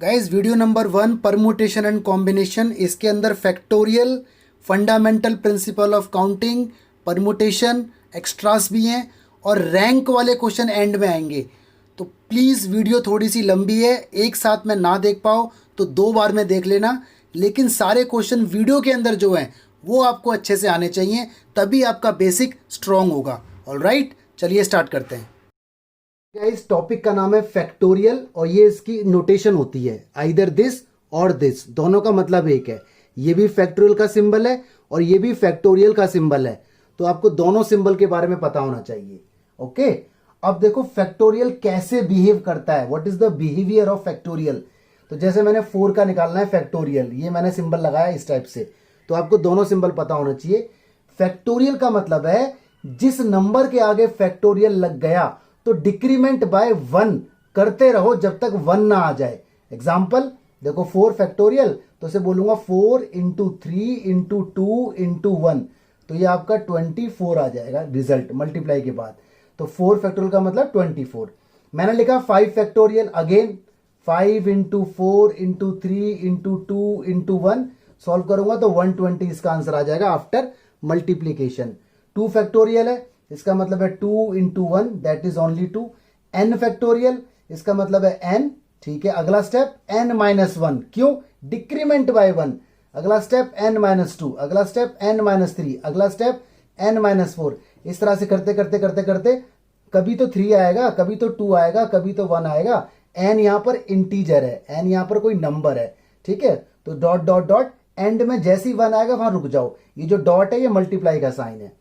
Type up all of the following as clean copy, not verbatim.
Guys video number 1 permutation and combination. इसके अंदर factorial, fundamental principle of counting, permutation, extras भी हैं और रैंक वाले क्वेश्चन एंड में आएंगे। तो प्लीज़ वीडियो थोड़ी सी लंबी है, एक साथ में ना देख पाओ तो 2 बार में देख लेना, लेकिन सारे क्वेश्चन वीडियो के अंदर जो हैं वो आपको अच्छे से आने चाहिए, तभी आपका बेसिक स्ट्रॉन्ग होगा। ऑलराइट, चलिए स्टार्ट करते हैं। इस टॉपिक का नाम है फैक्टोरियल और ये इसकी नोटेशन होती है आइदर दिस और दिस, दोनों का मतलब एक है। ये भी फैक्टोरियल का सिंबल है और ये भी फैक्टोरियल का सिंबल है, तो आपको दोनों सिंबल के बारे में पता होना चाहिए। ओके, अब देखो फैक्टोरियल कैसे बिहेव करता है, what is the behaviour of factorial. तो जैसे मैंने 4 का निकालना है फैक्टोरियल, ये मैंने सिंबल लगाया इस टाइप से, तो आपको दोनों सिंबल पता होना चाहिए। फैक्टोरियल का मतलब है जिस नंबर के आगे फैक्टोरियल लग गया तो डिक्रीमेंट बाय 1 करते रहो जब तक 1 ना आ जाए। एग्जाम्पल देखो 4 फैक्टोरियल, तो इसे बोलूंगा 4 इंटू 3 इंटू 2 इंटू 1, तो ये आपका 24 आ जाएगा रिजल्ट मल्टीप्लाई के बाद। तो 4 फैक्टोरियल का मतलब 24। मैंने लिखा 5 factorial, again 5 into 4 into 3 into 2 into 1, solve करूंगा तो 120 इसका आंसर आ जाएगा आफ्टर मल्टीप्लीकेशन। 2 फैक्टोरियल है, इसका मतलब है 2 into 1 that is only 2। n factorial, इसका मतलब है n, ठीक है। अगला स्टेप n माइनस 1, क्यों? Decrement by 1। अगला स्टेप n माइनस 2, अगला स्टेप n माइनस 3, अगला स्टेप n माइनस 4। इस तरह से करते करते करते करते कभी तो 3 आएगा, कभी तो 2 आएगा, कभी तो 1 आएगा। n यहां पर इंटीजर है, n यहां पर कोई नंबर है, ठीक है। तो डॉट डॉट डॉट, एंड में जैसे ही 1 आएगा वहां रुक जाओ। ये जो डॉट है ये मल्टीप्लाई का साइन है।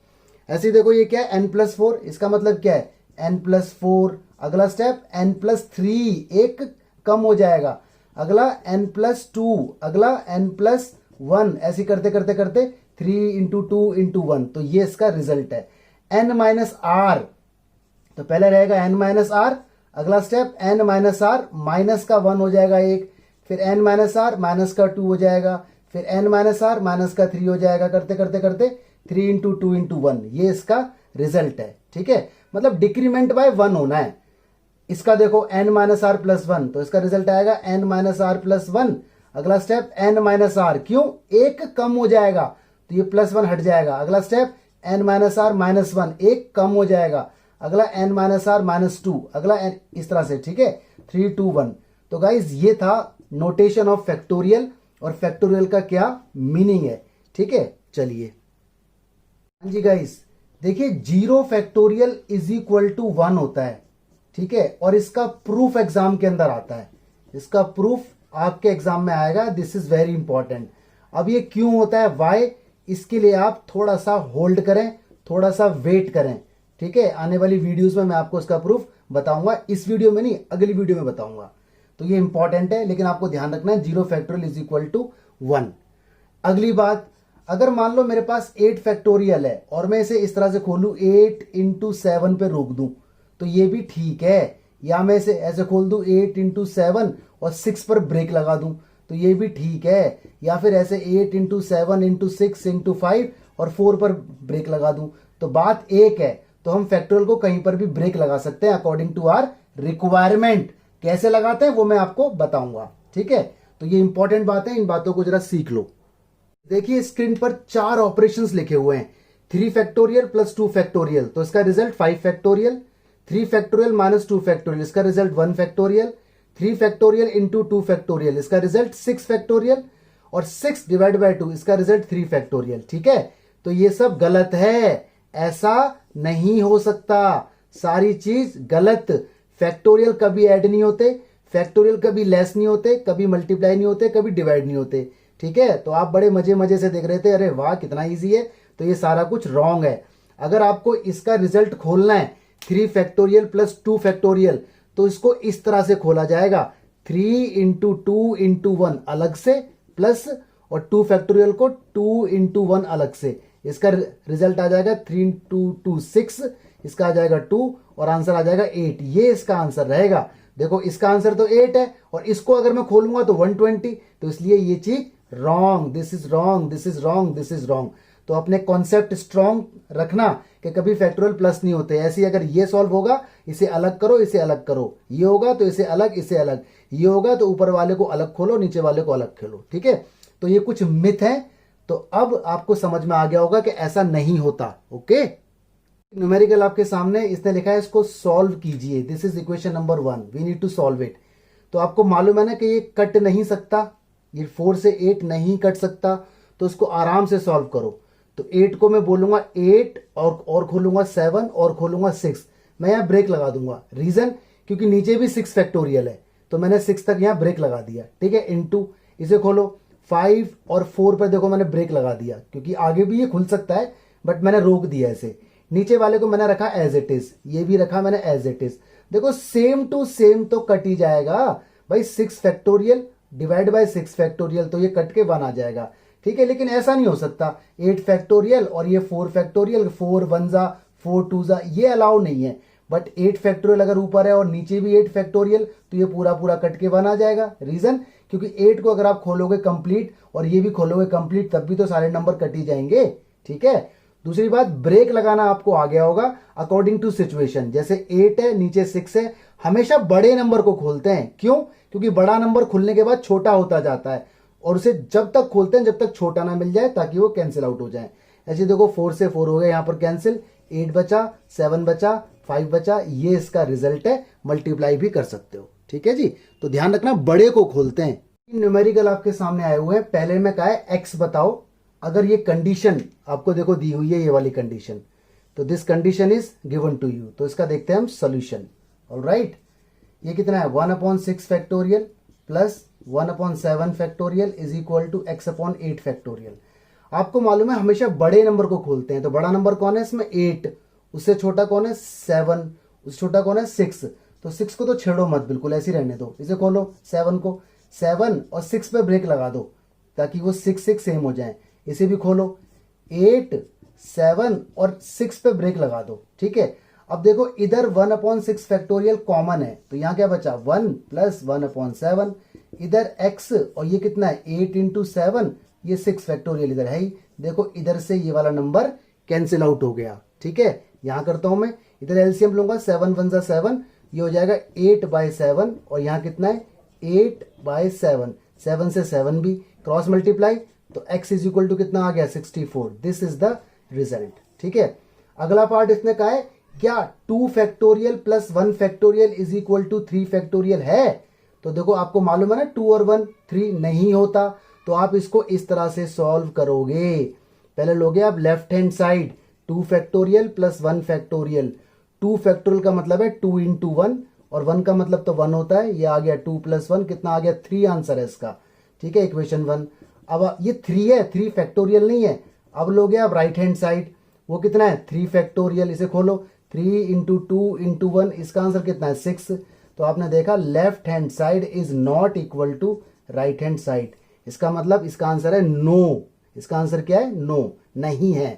ऐसे ही देखो ये क्या है, n प्लस 4, इसका मतलब क्या है n प्लस 4। अगला स्टेप n प्लस 3, एक कम हो जाएगा। अगला n प्लस 2, अगला n प्लस 1, ऐसे करते करते करते 3 इंटू 2 इंटू 1, तो ये इसका रिजल्ट है। n माइनस आर, तो पहले रहेगा n माइनस आर, अगला step n minus r, minus का 1 हो जाएगा 1, फिर n माइनस आर माइनस का 2 हो जाएगा, फिर n माइनस आर माइनस का 3 हो जाएगा, करते करते करते 3 इंटू 2 इंटू 1, ये इसका रिजल्ट है, ठीक है। मतलब डिक्रीमेंट बाय 1 होना है। इसका देखो n माइनस आर प्लस 1, तो इसका रिजल्ट आएगा n माइनस आर प्लस 1। अगला स्टेप n माइनस आर, क्यों? एक कम हो जाएगा, तो ये प्लस 1 हट जाएगा। अगला step n minus r minus 1, एक कम हो जाएगा। अगला n माइनस आर माइनस 2, अगला n, इस तरह से, ठीक है। 3 2 1। तो गाइज ये था नोटेशन ऑफ फैक्टोरियल और फैक्टोरियल का क्या मीनिंग है, ठीक है। चलिए हाँ जी गाइस, देखिए 0 फैक्टोरियल इज इक्वल टू 1 होता है, ठीक है। और इसका प्रूफ एग्जाम के अंदर आता है, इसका प्रूफ आपके एग्जाम में आएगा। This is very important. अब ये क्यों होता है, वाई, इसके लिए आप थोड़ा सा होल्ड करें, थोड़ा सा वेट करें, ठीक है। आने वाली वीडियोस में मैं आपको इसका प्रूफ बताऊंगा, इस वीडियो में नहीं, अगली वीडियो में बताऊंगा। तो ये इंपॉर्टेंट है, लेकिन आपको ध्यान रखना है 0 फैक्टोरियल इज इक्वल टू 1। अगली बात, अगर मान लो मेरे पास 8 फैक्टोरियल है और मैं इसे इस तरह से खोलूं 8 इंटू 7 पे रोक दूं, तो ये भी ठीक है। या मैं इसे ऐसे खोल दूं 8 इंटू 7 और 6 पर ब्रेक लगा दूं, तो ये भी ठीक है। या फिर ऐसे 8 इंटू 7 इंटू 6 इंटू 5 और 4 पर ब्रेक लगा दूं, तो बात एक है। तो हम फैक्टोरियल को कहीं पर भी ब्रेक लगा सकते हैं अकॉर्डिंग टू आर रिक्वायरमेंट। कैसे लगाते हैं वो मैं आपको बताऊंगा, ठीक है। तो ये इंपॉर्टेंट बात है, इन बातों को जरा सीख लो। देखिए स्क्रीन पर 4 ऑपरेशंस लिखे हुए हैं, 3 फैक्टोरियल प्लस 2 फैक्टोरियल, तो इसका result 5 factorial. 3 factorial minus 2 factorial, इसका result 1 factorial. 3 factorial into 2 factorial, इसका रिजल्ट 6 फैक्टोरियल। और 6 डिवाइड बाय 2, इसका रिजल्ट 3 फैक्टोरियल, ठीक है। तो ये सब गलत है, ऐसा नहीं हो सकता, सारी चीज गलत। फैक्टोरियल कभी ऐड नहीं होते, फैक्टोरियल कभी लेस नहीं होते, कभी मल्टीप्लाई नहीं होते, कभी डिवाइड नहीं होते, ठीक है। तो आप बड़े मजे मजे से देख रहे थे, अरे वाह कितना इजी है, तो ये सारा कुछ रॉन्ग है। अगर आपको इसका रिजल्ट खोलना है 3 फैक्टोरियल प्लस 2 फैक्टोरियल, तो इसको इस तरह से खोला जाएगा, 3 इंटू 2 इंटू 1 अलग से, प्लस और 2 फैक्टोरियल को 2 इंटू 1 अलग से। इसका रिजल्ट आ जाएगा 3 इंटू 2 6, इसका आ जाएगा 2 और आंसर आ जाएगा 8। ये इसका आंसर रहेगा। देखो इसका आंसर तो 8 है और इसको अगर मैं खोलूंगा तो 120, तो इसलिए ये चीज wrong, this is wrong, this is wrong, this is wrong. तो अपने कॉन्सेप्ट स्ट्रॉन्ग रखना कि कभी फैक्टोरियल प्लस नहीं होते। ऐसे अगर ये सॉल्व होगा, इसे अलग करो, इसे अलग करो, ये होगा तो इसे अलग, इसे अलग, ये होगा तो ऊपर वाले को अलग खोलो, नीचे वाले को अलग खोलो, ठीक है। तो ये कुछ मिथ है, तो अब आपको समझ में आ गया होगा कि ऐसा नहीं होता। ओके, न्यूमेरिकल आपके सामने, इसने लिखा है इसको सॉल्व कीजिए, this is equation number 1, we need to solve it. तो आपको मालूम है ना कि ये कट नहीं सकता, ये 4 से 8 नहीं कट सकता, तो इसको आराम से सॉल्व करो। तो 8 को मैं बोलूंगा 8 और खोलूंगा 7 और खोलूंगा 6, मैं यहाँ ब्रेक लगा दूंगा। रीजन, क्योंकि नीचे भी 6 फैक्टोरियल है, तो मैंने 6 तक यहाँ ब्रेक लगा दिया, ठीक है। इनटू, इसे खोलो 5 और 4 पर देखो मैंने ब्रेक लगा दिया, क्योंकि आगे भी ये खुल सकता है बट मैंने रोक दिया इसे। नीचे वाले को मैंने रखा एज इट इज, ये भी रखा मैंने एज इट इज। देखो सेम टू सेम तो कट ही जाएगा भाई, 6 फैक्टोरियल डिवाइड बाय 6 फैक्टोरियल, तो ये कट के 1 आ जाएगा, ठीक है। लेकिन ऐसा नहीं हो सकता, 8 फैक्टोरियल और ये 4 फैक्टोरियल, 4 1 जा 4 2 जा, ये अलाउ नहीं है। बट 8 फैक्टोरियल अगर ऊपर है और नीचे भी 8 फैक्टोरियल, तो ये पूरा पूरा कट के 1 आ जाएगा। रीजन, क्योंकि 8 को अगर आप खोलोगे कंप्लीट और ये भी खोलोगे कंप्लीट, तब भी तो सारे नंबर कट ही जाएंगे, ठीक है। दूसरी बात, ब्रेक लगाना आपको आ गया होगा अकॉर्डिंग टू सिचुएशन। जैसे 8 है, नीचे 6 है, हमेशा बड़े नंबर को खोलते हैं। क्यों? क्योंकि बड़ा नंबर खुलने के बाद छोटा होता जाता है, और उसे जब तक खोलते हैं जब तक छोटा ना मिल जाए, ताकि वो कैंसिल आउट हो जाए। ऐसे देखो 4 से 4 हो गए यहाँ पर कैंसिल, 8 बचा, 7 बचा, 5 बचा, ये इसका रिजल्ट है। मल्टीप्लाई भी कर सकते हो, ठीक है जी। तो ध्यान रखना, बड़े को खोलते हैं। न्यूमेरिकल आपके सामने आए हुए हैं। पहले में कहा है एक्स बताओ, अगर ये कंडीशन आपको देखो दी हुई है, ये वाली कंडीशन, तो this condition is given to you. तो इसका देखते हैं हम सोल्यूशन। ऑलराइट, ये कितना है, 1/6 factorial plus 1/7 factorial is equal to x/8 factorial. आपको मालूम है हमेशा बड़े नंबर को खोलते हैं, तो बड़ा नंबर कौन है इसमें, 8, उससे छोटा कौन है 7, उससे छोटा कौन है 6। तो 6 को तो छेड़ो मत, बिल्कुल ऐसे ही रहने दो। इसे खोलो 7 को, 7 और 6 पे ब्रेक लगा दो ताकि वो 6 6 सेम हो जाए। इसे भी खोलो, 8 7 और 6 पे ब्रेक लगा दो, ठीक है। अब देखो इधर 1/6 फैक्टोरियल कॉमन है, तो यहां क्या बचा, 1 प्लस 1/7। इधर x और ये कितना है 8 इंटू 7, ये 6 फैक्टोरियल इधर है ही। देखो इधर से ये वाला नंबर कैंसिल आउट हो गया, ठीक है। यहां करता हूं मैं, इधर एलसीएम लूंगा, 7 1 जा 7, ये हो जाएगा 8/7, और यहां कितना है 8/7, 7 से 7 भी क्रॉस मल्टीप्लाई, तो x इज इक्वल टू कितना आ गया 64। दिस इज द रिजल्ट, ठीक है। अगला पार्ट इसने कहा है क्या 2 factorial plus 1 factorial is equal to 3 factorial है। तो देखो आपको मालूम है ना 2 और 1 3 नहीं होता, तो आप इसको इस तरह से सॉल्व करोगे। पहले लोगे आप left hand side, 2 factorial plus 1 factorial. 2 factorial का मतलब है 2 इंटू 1, और 1 का मतलब तो 1 होता है। ये आ गया 2 प्लस 1, कितना आ गया 3 आंसर है इसका, ठीक है, इक्वेशन 1। अब ये 3 है, 3 फैक्टोरियल नहीं है। अब लोगे आप राइट हैंड साइड, वो कितना है 3 फैक्टोरियल, इसे खोलो 3 इंटू 2 इंटू 1, इसका आंसर कितना है 6। तो आपने देखा left hand side is not equal to right hand side, इसका मतलब इसका आंसर है नो। इसका आंसर क्या है, नो, नहीं है।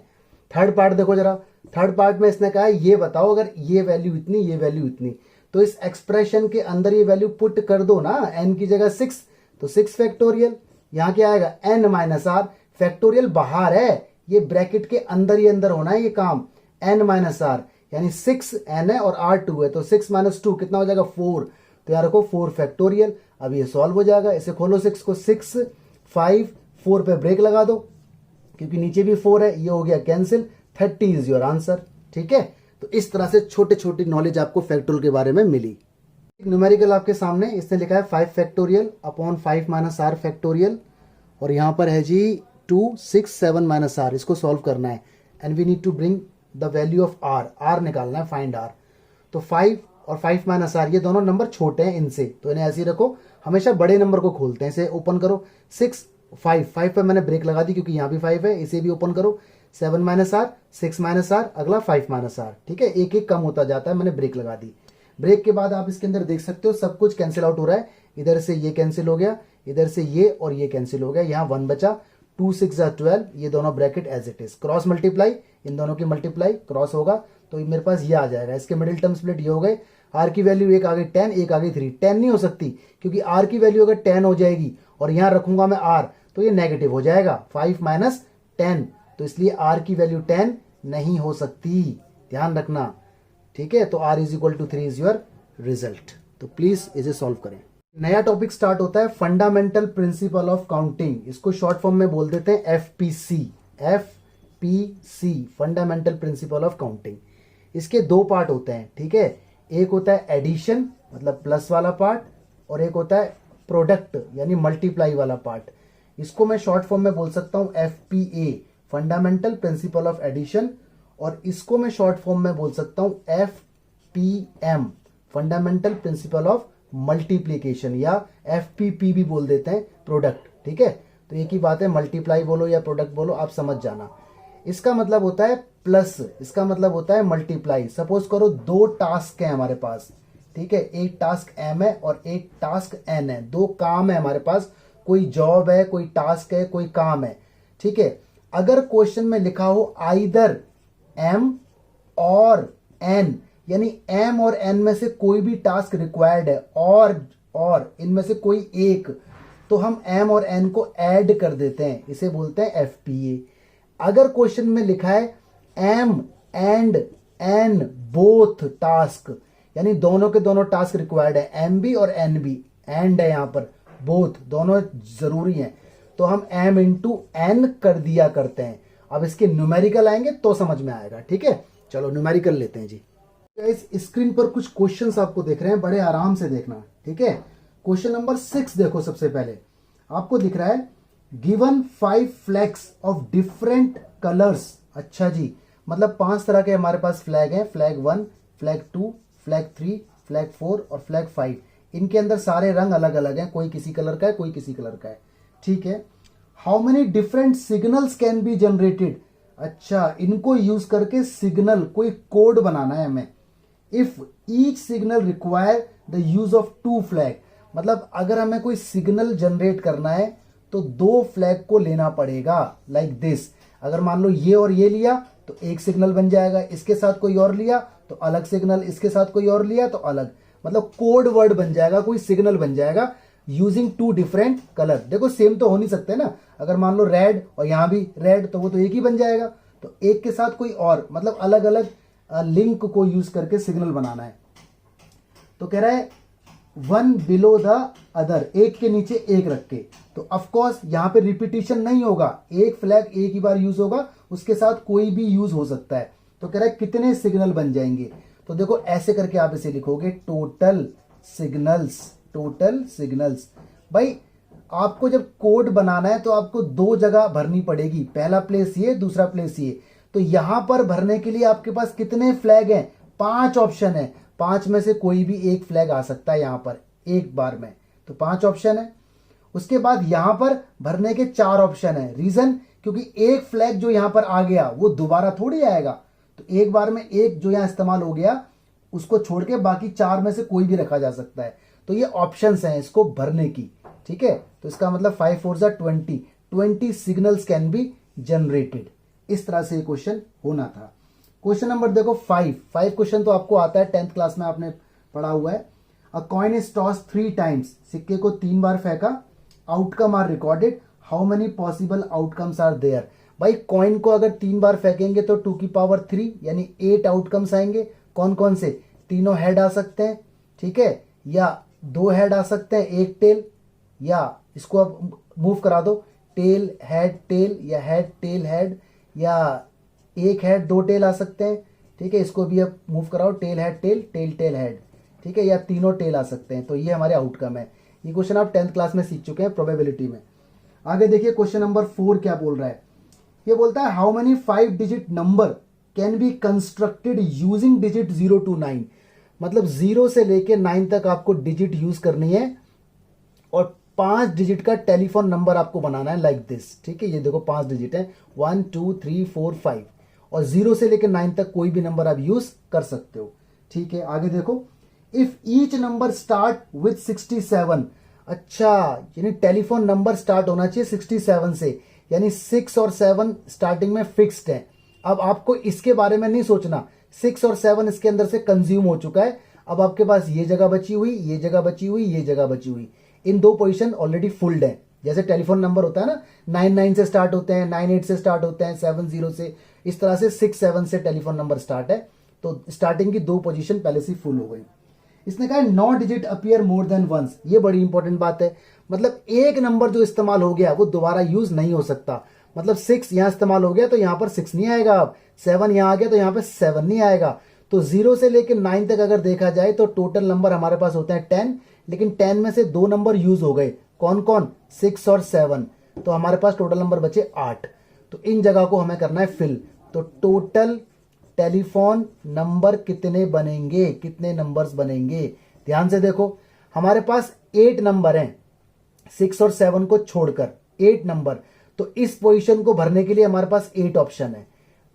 थर्ड पार्ट देखो जरा, थर्ड पार्ट में इसने कहा है ये बताओ अगर ये वैल्यू इतनी, ये वैल्यू इतनी, तो इस एक्सप्रेशन के अंदर ये वैल्यू पुट कर दो ना, n की जगह 6, तो 6 फैक्टोरियल, यहां क्या आएगा n माइनस आर, फैक्टोरियल बाहर है, ये ब्रैकेट के अंदर ही अंदर होना है ये काम, n माइनस आर, यानी 6 n है और r 2 है, तो 6 माइनस 2 कितना हो जाएगा 4। तो यार रखो 4 फैक्टोरियल, अब ये सॉल्व हो जाएगा। इसे खोलो 6 को, 6 5 4 पे ब्रेक लगा दो, क्योंकि नीचे भी 4 है, ये हो गया कैंसिल, 30 इज योर आंसर, ठीक है। तो इस तरह से छोटे छोटी नॉलेज आपको फैक्टोरियल के बारे में मिली। न्यूमेरिकल आपके सामने, इसने लिखा है 5 factorial upon 5 minus r factorial, और यहां पर है जी 2 6 7 माइनस आर, इसको सॉल्व करना है। And we need to bring the value of r, r निकालना है, फाइंड आर। तो 5 और 5 माइनस आर, ये दोनों नंबर छोटे हैं इनसे, तो इन्हें ऐसे ही रखो, हमेशा बड़े नंबर को खोलते हैं। इसे ओपन करो, 6 5 पे मैंने ब्रेक लगा दी क्योंकि यहाँ भी 5 है, इसे भी ओपन करो, 7 माइनस आर, 6 माइनस आर, अगला 5 माइनस आर, ठीक है। एक एक कम होता जाता है, मैंने ब्रेक लगा दी। ब्रेक के बाद आप इसके अंदर देख सकते हो सब कुछ कैंसिल आउट हो रहा है, इधर से ये कैंसिल हो गया, इधर से ये और ये कैंसिल हो गया, यहाँ 1 बचा, 2 6 12, ये दोनों bracket as it is, cross multiply, इन दोनों की मल्टीप्लाई क्रॉस होगा तो मेरे पास ये आ जाएगा। इसके मिडिल टर्म स्प्लिट ये हो गए, आर की वैल्यू एक आ गई 10, एक आ गई 3, 10 नहीं हो सकती क्योंकि आर की वैल्यू अगर 10 हो जाएगी और यहां रखूंगा मैं आर, तो ये नेगेटिव हो जाएगा, 5 माइनस 10, तो इसलिए आर की वैल्यू 10 नहीं हो सकती, ध्यान रखना, ठीक है। तो r is equal to 3 is your result. तो प्लीज इसे सॉल्व करें। नया टॉपिक स्टार्ट होता है फंडामेंटल प्रिंसिपल ऑफ काउंटिंग, इसको शॉर्ट फॉर्म में बोल देते हैं FPC. FPC fundamental principle of counting. इसके दो पार्ट होते हैं, ठीक है। एक होता है एडिशन मतलब प्लस वाला पार्ट, और एक होता है प्रोडक्ट यानी मल्टीप्लाई वाला पार्ट। इसको मैं शॉर्ट फॉर्म में बोल सकता हूं FPA fundamental principle of addition, और इसको मैं शॉर्ट फॉर्म में बोल सकता हूं FPM fundamental principle of multiplication, या एफपीपी भी बोल देते हैं प्रोडक्ट, ठीक है। तो एक ही बात है, मल्टीप्लाई बोलो या प्रोडक्ट बोलो, आप समझ जाना। इसका मतलब होता है प्लस, इसका मतलब होता है मल्टीप्लाई। सपोज करो दो टास्क है हमारे पास, ठीक है, एक टास्क एम है और एक टास्क एन है, दो काम है हमारे पास, कोई जॉब है, कोई टास्क है, कोई काम है, ठीक है। अगर क्वेश्चन में लिखा हो आइदर एम और एन, यानी एम और एन में से कोई भी टास्क रिक्वायर्ड है और इनमें से कोई एक, तो हम एम और एन को ऐड कर देते हैं, इसे बोलते हैं एफपीए। अगर क्वेश्चन में लिखा है M and N both task, यानी दोनों के दोनों टास्क रिक्वायर्ड है, एम भी और एन भी, एंड है यहां पर, बोथ दोनों जरूरी हैं, तो हम एम इंटू एन कर दिया करते हैं। अब इसके न्यूमेरिकल आएंगे तो समझ में आएगा, ठीक है। चलो न्यूमेरिकल लेते हैं जी। इस स्क्रीन पर कुछ क्वेश्चंस आपको दिख रहे हैं, बड़े आराम से देखना, ठीक है। क्वेश्चन नंबर 6 देखो। सबसे पहले आपको दिख रहा है given 5 flags of different colours. अच्छा जी, मतलब 5 तरह के हमारे पास फ्लैग हैं, फ्लैग 1, फ्लैग 2, फ्लैग 3, फ्लैग 4 और फ्लैग 5। इनके अंदर सारे रंग अलग अलग हैं, कोई किसी कलर का है, कोई किसी कलर का है, ठीक है। How many different signals can be generated. अच्छा, इनको यूज करके सिग्नल, कोई कोड बनाना है हमें। If each signal require the use of 2 flag, मतलब अगर हमें कोई सिग्नल जनरेट करना है तो 2 फ्लैग को लेना पड़ेगा, लाइक दिस। अगर मान लो ये और ये लिया तो एक सिग्नल बन जाएगा, इसके साथ कोई और लिया तो अलग सिग्नल, इसके साथ कोई और लिया तो अलग, मतलब कोड वर्ड बन जाएगा, कोई सिग्नल बन जाएगा यूजिंग 2 डिफरेंट कलर। देखो सेम तो हो नहीं सकते ना, अगर मान लो रेड और यहां भी रेड तो वो तो एक ही बन जाएगा, तो एक के साथ कोई और, मतलब अलग अलग लिंक को यूज करके सिग्नल बनाना है। तो कह रहा है वन बिलो द अदर, एक के नीचे एक रख के, तो ऑफकोर्स यहां पे रिपीटिशन नहीं होगा, एक फ्लैग एक ही बार यूज होगा, उसके साथ कोई भी यूज हो सकता है। तो कह रहा है कितने सिग्नल बन जाएंगे, तो देखो ऐसे करके आप इसे लिखोगे टोटल सिग्नल्स, टोटल सिग्नल्स। भाई आपको जब कोड बनाना है तो आपको 2 जगह भरनी पड़ेगी, पहला प्लेस ये, दूसरा प्लेस ये। तो यहां पर भरने के लिए आपके पास कितने फ्लैग हैं, 5 ऑप्शन है, 5 में से कोई भी एक फ्लैग आ सकता है यहां पर एक बार में, तो 5 ऑप्शन है। उसके बाद यहां पर भरने के 4 ऑप्शन है, रीजन क्योंकि एक फ्लैग जो यहां पर आ गया वो दोबारा थोड़ी आएगा, तो एक बार में एक जो यहां इस्तेमाल हो गया उसको छोड़ के बाकी 4 में से कोई भी रखा जा सकता है। तो ये ऑप्शंस हैं इसको भरने की, ठीक है। तो इसका मतलब 5 4 20 सिग्नल्स कैन बी जनरेटेड। इस तरह से ये क्वेश्चन होना था। क्वेश्चन नंबर देखो 5 क्वेश्चन तो आपको आता है, 10th क्लास में आपने पढ़ा हुआ है। A coin is toss 3 times, सिक्के को 3 बार फेंका, outcome are recorded, how many possible outcomes are there. भाई कॉइन को अगर 3 बार फेंकेंगे तो 2 की पावर 3 यानी 8 आउटकम्स आएंगे। कौन कौन से, तीनों हेड आ सकते हैं, ठीक है, या 2 हेड आ सकते हैं, एक टेल, या इसको अब मूव करा दो, टेल टेल, या हेड टेल हेड, या एक हेड 2 टेल आ सकते हैं, ठीक है, इसको भी अब मूव कराओ, tail head tail, tail tail head, ठीक है, या तीनों टेल आ सकते हैं। तो ये हमारे आउटकम है। ये क्वेश्चन आप 10th क्लास में सीख चुके हैं प्रोबेबिलिटी में। आगे देखिए क्वेश्चन नंबर 4 क्या बोल रहा है। ये बोलता है how many 5 digit number can be constructed using digit 0 to 9, मतलब 0 से लेके 9 तक आपको डिजिट यूज करनी है और 5 डिजिट का टेलीफोन नंबर आपको बनाना है, लाइक दिस, ठीक है। ये देखो 5 डिजिट है, 1 2 3 4 5, और 0 से लेकर 9 तक कोई भी नंबर आप यूज कर सकते हो, ठीक है। आगे देखो if each number start with 67, अच्छा यानी टेलीफोन नंबर स्टार्ट होना चाहिए 67 से, यानी 6 और 7 स्टार्टिंग में फिक्स्ड है। अब आपको इसके बारे में नहीं सोचना, 6 और 7 इसके अंदर से कंज्यूम हो चुका है। अब आपके पास ये जगह बची हुई, ये जगह बची हुई, ये जगह बची हुई, इन 2 पोजीशन ऑलरेडी फुल्ड है। जैसे टेलीफोन नंबर होता है ना, 99 से स्टार्ट होते हैं, 98 से स्टार्ट होते हैं, 70 से, इस तरह से 6 7 से टेलीफोन नंबर स्टार्ट है। तो स्टार्टिंग की 2 पोजीशन पहले से फुल हो गई। इसने कहा 9 digit appear more than once, ये बड़ी इंपॉर्टेंट बात है। मतलब एक नंबर जो इस्तेमाल हो गया वो दोबारा यूज नहीं हो सकता। मतलब 6 यहां इस्तेमाल हो गया तो यहां पर 6 नहीं आएगा, अब 7 यहां आ गया तो यहां पर 7 नहीं आएगा। तो 0 से लेकर 9 तक अगर देखा जाए तो टोटल नंबर हमारे पास होते हैं 10, लेकिन 10 में से 2 नंबर यूज हो गए, कौन कौन, 6 और 7। तो हमारे पास टोटल नंबर बचे 8। तो इन जगह को हमें करना है फिल। तो टोटल टेलीफोन नंबर कितने बनेंगे, कितने नंबर्स बनेंगे, ध्यान से देखो। हमारे पास 8 नंबर हैं, 6 और 7 को छोड़कर 8 नंबर। तो इस पोजीशन को भरने के लिए हमारे पास 8 ऑप्शन है,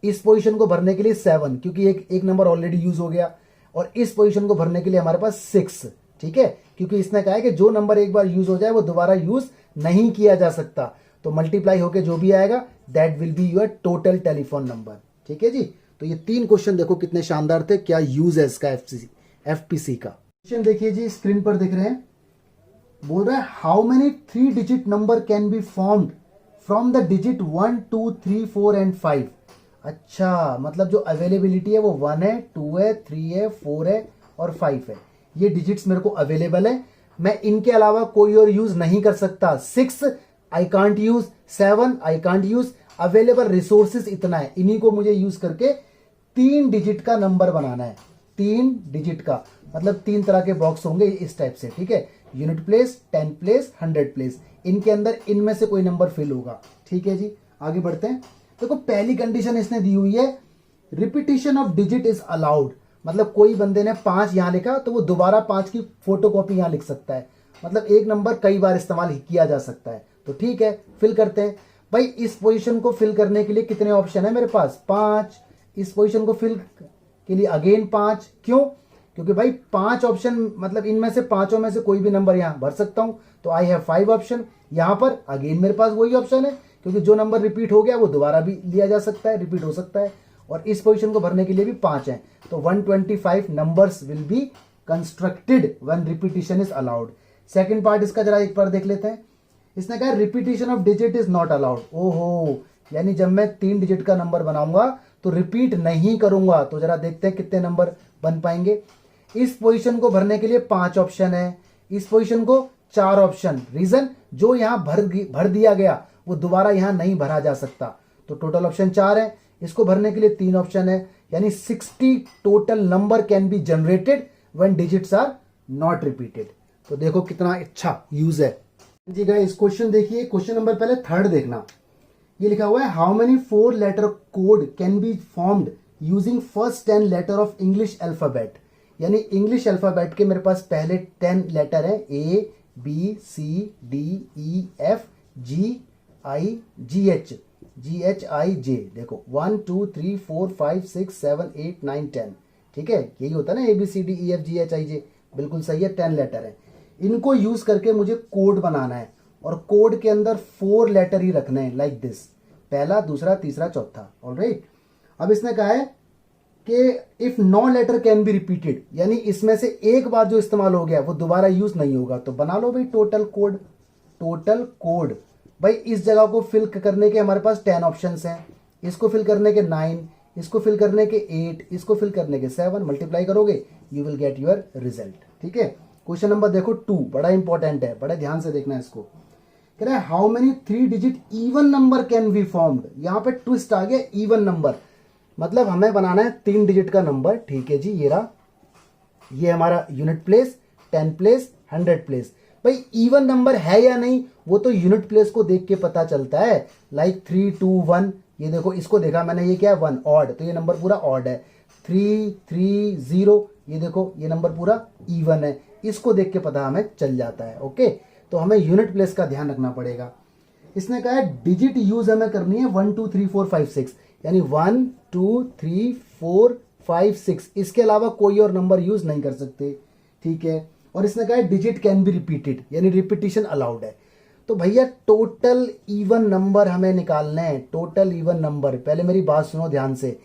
इस पोजीशन को भरने के लिए 7 क्योंकि एक नंबर ऑलरेडी यूज हो गया, और इस पोजीशन को भरने के लिए हमारे पास 6, ठीक है, क्योंकि इसने कहा है कि जो नंबर एक बार यूज हो जाए वो दोबारा यूज नहीं किया जा सकता। तो मल्टीप्लाई होके जो भी आएगा that will be your total telephone number, ठीक है जी। तो ये 3 क्वेश्चन देखो कितने शानदार थे, क्या यूज है इसका एफपीसी का। क्वेश्चन देखिए जी, स्क्रीन पर दिख रहे हैं, बोल रहा है how many 3 digit number can be formed from the digit 1, 2, 3, 4 and 5। अच्छा, मतलब जो अवेलेबिलिटी है वो 1 है, 2 है, 3 है, 4 है और 5 है। ये डिजिट्स मेरे को अवेलेबल है, मैं इनके अलावा कोई और यूज नहीं कर सकता। 6 I can't use, 7 I can't use, available resources इतना है, इन्हीं को मुझे यूज करके 3 डिजिट का नंबर बनाना है। 3 डिजिट का मतलब 3 तरह के बॉक्स होंगे इस टाइप से, ठीक है, यूनिट प्लेस, 10 प्लेस, 100 प्लेस, इनके अंदर इनमें से कोई नंबर फिल होगा, ठीक है जी। आगे बढ़ते हैं। देखो पहली कंडीशन इसने दी हुई है, repetition of digit is allowed. मतलब कोई बंदे ने 5 यहां लिखा तो वो दोबारा 5 की फोटोकॉपी यहां लिख सकता है, मतलब एक नंबर कई बार इस्तेमाल किया जा सकता है। तो ठीक है, फिल करते हैं। भाई इस पोजीशन को फिल करने के लिए कितने ऑप्शन है मेरे पास, 5। इस पोजीशन को फिल के लिए अगेन 5, क्यों, क्योंकि भाई 5 ऑप्शन, मतलब इनमें से 5 में से कोई भी नंबर यहां भर सकता हूं, तो आई हैव 5 ऑप्शन। यहां पर अगेन मेरे पास वही ऑप्शन है, क्योंकि जो नंबर रिपीट हो गया वो दोबारा भी लिया जा सकता है, रिपीट हो सकता है। और इस पोजीशन को भरने के लिए भी 5 है, तो 125 numbers will be constructed when repetition is allowed. Second part इसका जरा एक बार देख लेते हैं। इसने कहा repetition of digit is not allowed. ओहो, यानी जब मैं 3 डिजिट का नंबर बनाऊंगा तो रिपीट नहीं करूंगा। तो जरा देखते हैं कितने नंबर बन पाएंगे। इस पोजीशन को भरने के लिए 5 ऑप्शन है, इस पोजीशन को 4 ऑप्शन। रीजन, जो यहां भर दिया गया वो दोबारा यहां नहीं भरा जा सकता, तो टोटल ऑप्शन 4 है। इसको भरने के लिए 3 ऑप्शन है, यानी 60 total number can be generated when digits are not repeated. तो देखो कितना अच्छा यूज है जी। गाइस क्वेश्चन देखिए, क्वेश्चन नंबर पहले 3rd देखना। ये लिखा हुआ है how many 4 letter code can be formed using first 10 letter of English alphabet. यानी इंग्लिश अल्फाबेट के मेरे पास पहले 10 लेटर है, A B C D E F G I G H G H I J। देखो 1 2 3 4 5 6 7 8 9 10, ठीक है, यही होता है ना A B C D E F G H I J, बिल्कुल सही है, 10 लेटर है। इनको यूज करके मुझे कोड बनाना है, और कोड के अंदर 4 लेटर ही रखने हैं, लाइक दिस, पहला, दूसरा, तीसरा, चौथा। ऑलराइट, अब इसने कहा है कि if 9 letter can be repeated, यानी इसमें से एक बार जो इस्तेमाल हो गया वो दोबारा यूज नहीं होगा, तो बना लो भाई टोटल कोड। टोटल कोड, भाई इस जगह को फिल करने के हमारे पास 10 ऑप्शंस हैं, इसको फिल करने के 9, इसको फिल करने के 8, इसको फिल करने के 7, मल्टीप्लाई करोगे you will get your result, ठीक है। क्वेश्चन नंबर देखो 2, बड़ा इंपॉर्टेंट है, बड़े ध्यान से देखना है इसको। कह रहा है how many 3 digit even number can be formed. यहां पे ट्विस्ट आ गया, इवन नंबर, मतलब हमें बनाना है 3 डिजिट का नंबर, ठीक है जी। ये रहा, ये हमारा यूनिट प्लेस, 10 प्लेस, 100 प्लेस। भाई इवन नंबर है या नहीं वो तो यूनिट प्लेस को देख के पता चलता है, लाइक 3 2 1। ये देखो, इसको देखा मैंने, ये क्या है 1, ऑड, तो ये नंबर पूरा ऑड है। 3 3 0, ये देखो ये नंबर पूरा इवन है, इसको देख के पता हमें चल जाता है। ओके, तो हमें यूनिट प्लेस का ध्यान रखना पड़ेगा। इसने कहा है डिजिट यूज हमें करनी है 1 2 3 4 5 6, यानी 1 2 3 4 5 6, इसके अलावा कोई और नंबर यूज नहीं कर सकते, ठीक है। और इसने कहा है डिजिट कैन बी रिपीटेड, यानी रिपीटिशन अलाउड है। तो भैया टोटल इवन नंबर हमें निकालने हैं, टोटल इवन नंबर। पहले मेरी बात सुनो ध्यान से,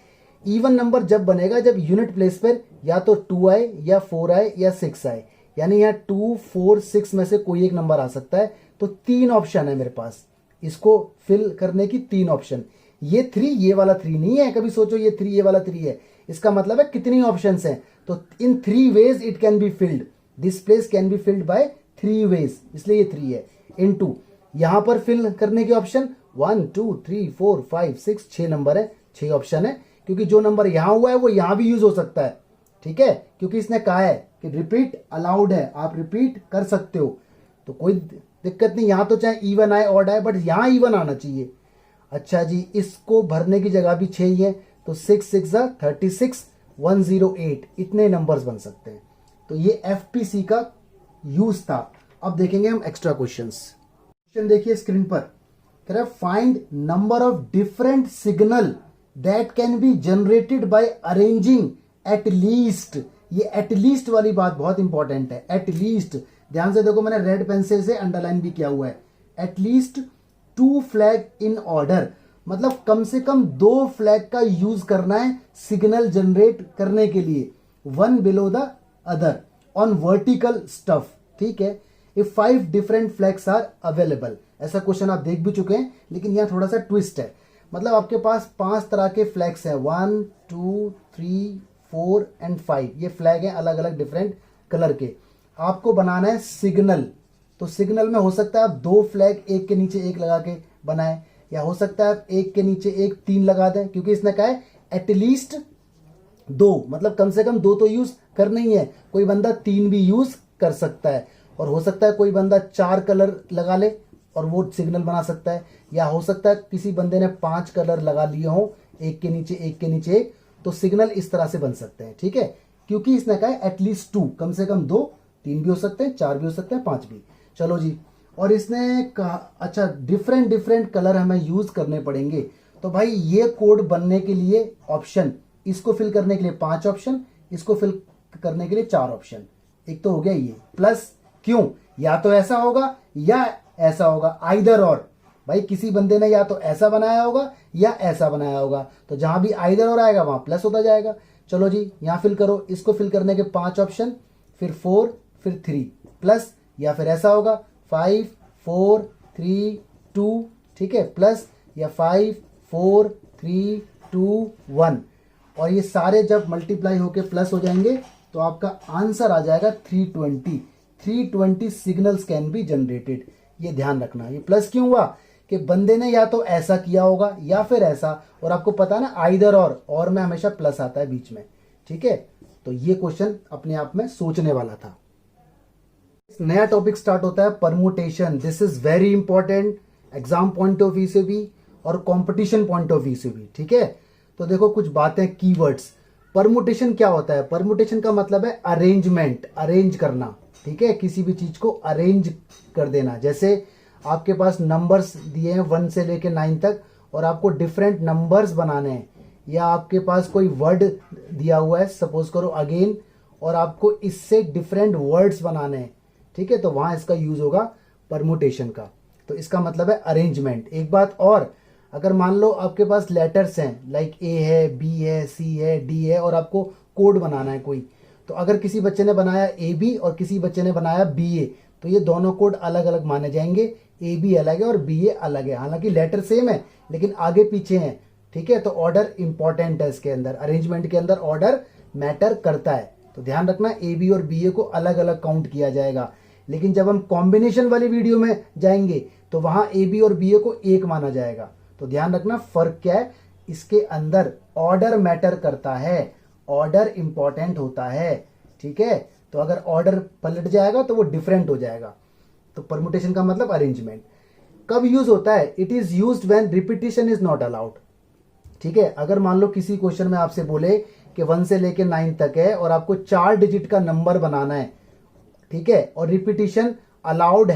इवन नंबर जब बनेगा जब यूनिट प्लेस पर या तो 2 आए या 4 आए या 6 आए, यानी यहाँ 2 4 6 में से कोई एक नंबर आ सकता है। तो 3 ऑप्शन है मेरे पास, इसको फिल करने की 3 ऑप्शन। ये 3, ये वाला 3 नहीं है, कभी सोचो ये 3 ये वाला 3 है, इसका मतलब है कितनी ऑप्शंस हैं, तो in 3 ways it can be filled, this place can be filled by 3 ways, इसलिए ये 3 है। इनटू यहां पर फिल करने के ऑप्शन 1 2 3 4 5 6 6 नंबर है, 6 ऑप्शन है, क्योंकि जो नंबर यहां हुआ है वो यहां भी यूज हो सकता है, ठीक है, क्योंकि इसने कहा है कि रिपीट अलाउड है, आप रिपीट कर सकते हो, तो कोई दिक्कत नहीं, यहां तो चाहे इवन आए ऑड आए, बट यहां इवन आना चाहिए। अच्छा जी, इसको भरने की जगह भी 6 ही है, तो 6 6 36 108 इतने नंबर्स बन सकते हैं। तो ये एफपीसी का यूज था। अब देखेंगे हम एक्स्ट्रा क्वेश्चंस। क्वेश्चन देखिए स्क्रीन पर, कह रहा है find number of different signal that can be generated by arranging at least. ये एट लीस्ट वाली बात बहुत इंपॉर्टेंट है, एट लीस्ट, ध्यान से देखो मैंने रेड पेंसिल से अंडरलाइन भी किया हुआ है, at least 2 flag in order, मतलब कम से कम 2 फ्लैग का यूज करना है सिग्नल जनरेट करने के लिए, 1 below the other on vertical stuff, ठीक है। If 5 different flags are available, ऐसा क्वेश्चन आप देख भी चुके हैं, लेकिन यहां थोड़ा सा ट्विस्ट है, मतलब आपके पास 5 तरह के फ्लैग्स हैं, 1 2 3 4 एंड 5, ये फ्लैग है अलग अलग डिफरेंट कलर के, आपको बनाना है सिग्नल। तो सिग्नल में हो सकता है आप 2 फ्लैग एक के नीचे एक लगा के बनाए, या हो सकता है आप एक के नीचे एक 3 लगा दें, क्योंकि इसने कहा है एटलीस्ट 2, मतलब कम से कम 2 तो यूज करना ही है, कोई बंदा 3 भी यूज कर सकता है, और हो सकता है कोई बंदा 4 कलर लगा ले और वो सिग्नल बना सकता है, या हो सकता है किसी बंदे ने 5 कलर लगा लिए हो एक के नीचे एक के नीचे एक, तो सिग्नल इस तरह से बन सकते हैं, ठीक है, क्योंकि इसने कहा है एटलीस्ट 2, कम से कम 2, 3 भी हो सकते हैं, 4 भी हो सकते हैं, 5 भी। चलो जी, और इसने कहा अच्छा डिफरेंट डिफरेंट कलर हमें यूज करने पड़ेंगे, तो भाई ये कोड बनने के लिए ऑप्शन, इसको फिल करने के लिए 5 ऑप्शन, इसको फिल करने के लिए 4 ऑप्शन, एक तो हो गया ये, प्लस क्यों, या तो ऐसा होगा या ऐसा होगा, आइदर और, भाई किसी बंदे ने या तो ऐसा बनाया होगा या ऐसा बनाया होगा, तो जहां भी आइदर और आएगा वहां प्लस होता जाएगा। चलो जी, यहां फिल करो, इसको फिल करने के 5 ऑप्शन, फिर 4 फिर 3 प्लस, या फिर ऐसा होगा 5 4 3 2, ठीक है, प्लस या 5 4 3 2 1, और ये सारे जब मल्टीप्लाई होके प्लस हो जाएंगे तो आपका आंसर आ जाएगा 320 सिग्नल्स कैन बी जनरेटेड। ये ध्यान रखना, ये प्लस क्यों हुआ कि बंदे ने या तो ऐसा किया होगा या फिर ऐसा, और आपको पता है ना आइदर और में हमेशा प्लस आता है बीच में, ठीक है। तो ये क्वेश्चन अपने आप में सोचने वाला था। नया टॉपिक स्टार्ट होता है permutation, this is very important exam point of view से भी और कंपटीशन पॉइंट ऑफ व्यू से भी, ठीक है। तो देखो कुछ बातें, कीवर्ड्स, परमुटेशन क्या होता है, परमुटेशन का मतलब है अरेंजमेंट, अरेंज करना, ठीक है, किसी भी चीज को अरेंज कर देना। जैसे आपके पास नंबर्स दिए हैं 1 से लेके 9 तक, और आपको डिफरेंट नंबर्स बनाने हैं, या आपके पास कोई वर्ड दिया हुआ है, सपोज करो अगेन, और आपको इससे डिफरेंट वर्ड्स बनाने हैं, ठीक है, तो वहां इसका यूज होगा परमुटेशन का। तो इसका मतलब है अरेंजमेंट। एक बात और, अगर मान लो आपके पास लेटर्स हैं, लाइक ए है, बी है, सी है, डी है, और आपको कोड बनाना है कोई, तो अगर किसी बच्चे ने बनाया ए बी और किसी बच्चे ने बनाया बी ए, तो ये दोनों कोड अलग अलग माने जाएंगे, ए बी अलग है और बी ए अलग है, हालांकि लेटर सेम है लेकिन आगे पीछे हैं, ठीक है। तो ऑर्डर इंपॉर्टेंट है इसके अंदर, अरेंजमेंट के अंदर ऑर्डर मैटर करता है, तो ध्यान रखना ए बी और बी ए को अलग अलग काउंट किया जाएगा। लेकिन जब हम कॉम्बिनेशन वाली वीडियो में जाएंगे तो वहां ए बी और बी ए को एक माना जाएगा, तो ध्यान रखना फर्क क्या है, इसके अंदर ऑर्डर मैटर करता है, ऑर्डर इंपॉर्टेंट होता है, ठीक है। तो अगर ऑर्डर पलट जाएगा तो वो डिफरेंट हो जाएगा। तो परमुटेशन का मतलब अरेंजमेंट। कब यूज होता है, it is used when repetition is not allowed, ठीक है। अगर मान लो किसी क्वेश्चन में आपसे बोले कि 1 से लेके 9 तक है और आपको 4 डिजिट का नंबर बनाना है, ठीक है, और रिपीटिशन अलाउड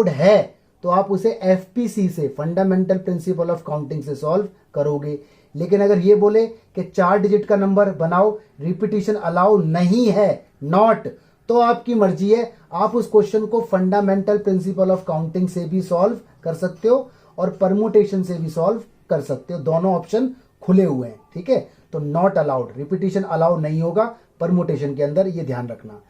है, तो आप उसे एफपीसी से, फंडामेंटल प्रिंसिपल ऑफ काउंटिंग से सॉल्व करोगे। लेकिन अगर ये बोले कि 4 डिजिट का नंबर बनाओ, रिपीटिशन अलाउ नहीं है, नॉट, तो आपकी मर्जी है, आप उस क्वेश्चन को फंडामेंटल प्रिंसिपल ऑफ काउंटिंग से भी सॉल्व कर सकते हो और परमुटेशन से भी सॉल्व कर सकते हो, दोनों ऑप्शन खुले हुए हैं, ठीक है। तो नॉट अलाउड, रिपीटिशन अलाउ नहीं होगा परमुटेशन के अंदर, ये ध्यान रखना।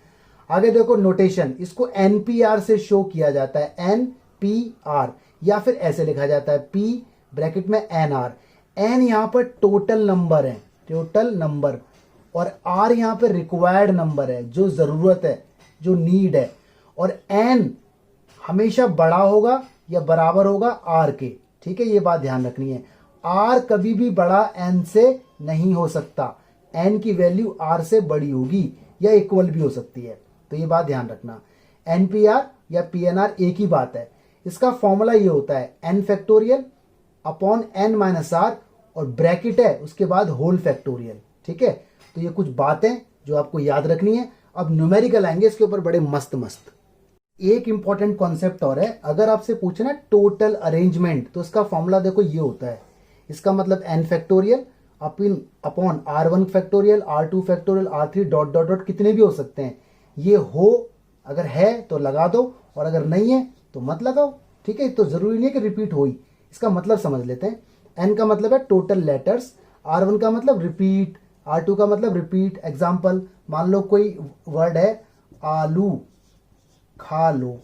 आगे देखो नोटेशन, इसको एनपीआर से शो किया जाता है, एनपीआर, या फिर ऐसे लिखा जाता है पी ब्रैकेट में एनआर। एन यहां पर टोटल नंबर है, टोटल नंबर, और आर यहाँ पे रिक्वायर्ड नंबर है, जो ज़रूरत है, जो नीड है, और एन हमेशा बड़ा होगा या बराबर होगा आर के। ठीक है, ये बात ध्यान रखनी है। आर कभी भी बड़ा एन से नहीं हो सकता, एन की वैल्यू आर से बड़ी होगी या इक्वल भी हो सकती है, तो ये बात ध्यान रखना। एनपीआर या पीएनआर एक ही बात है। इसका फॉर्मूला ये होता है n factorial upon n minus r, और ब्रैकेट है उसके बाद होल फैक्टोरियल। ठीक है, तो ये कुछ बातें जो आपको याद रखनी है। अब न्यूमेरिकल आएंगे इसके ऊपर बड़े मस्त मस्त। एक इंपॉर्टेंट कॉन्सेप्ट और है, अगर आपसे पूछे ना टोटल अरेंजमेंट, तो इसका फॉर्मूला देखो ये होता है। इसका मतलब n factorial upon r one factorial, r two factorial, r three dot dot dot, कितने भी हो सकते हैं। ये हो, अगर है तो लगा दो, और अगर नहीं है तो मत लगाओ। ठीक है, तो जरूरी नहीं है कि रिपीट हो ही। इसका मतलब समझ लेते हैं। एन का मतलब है टोटल लेटर्स, आर वन का मतलब रिपीट, आर टू का मतलब रिपीट। एग्जाम्पल, मान लो कोई वर्ड है आलू खा लो।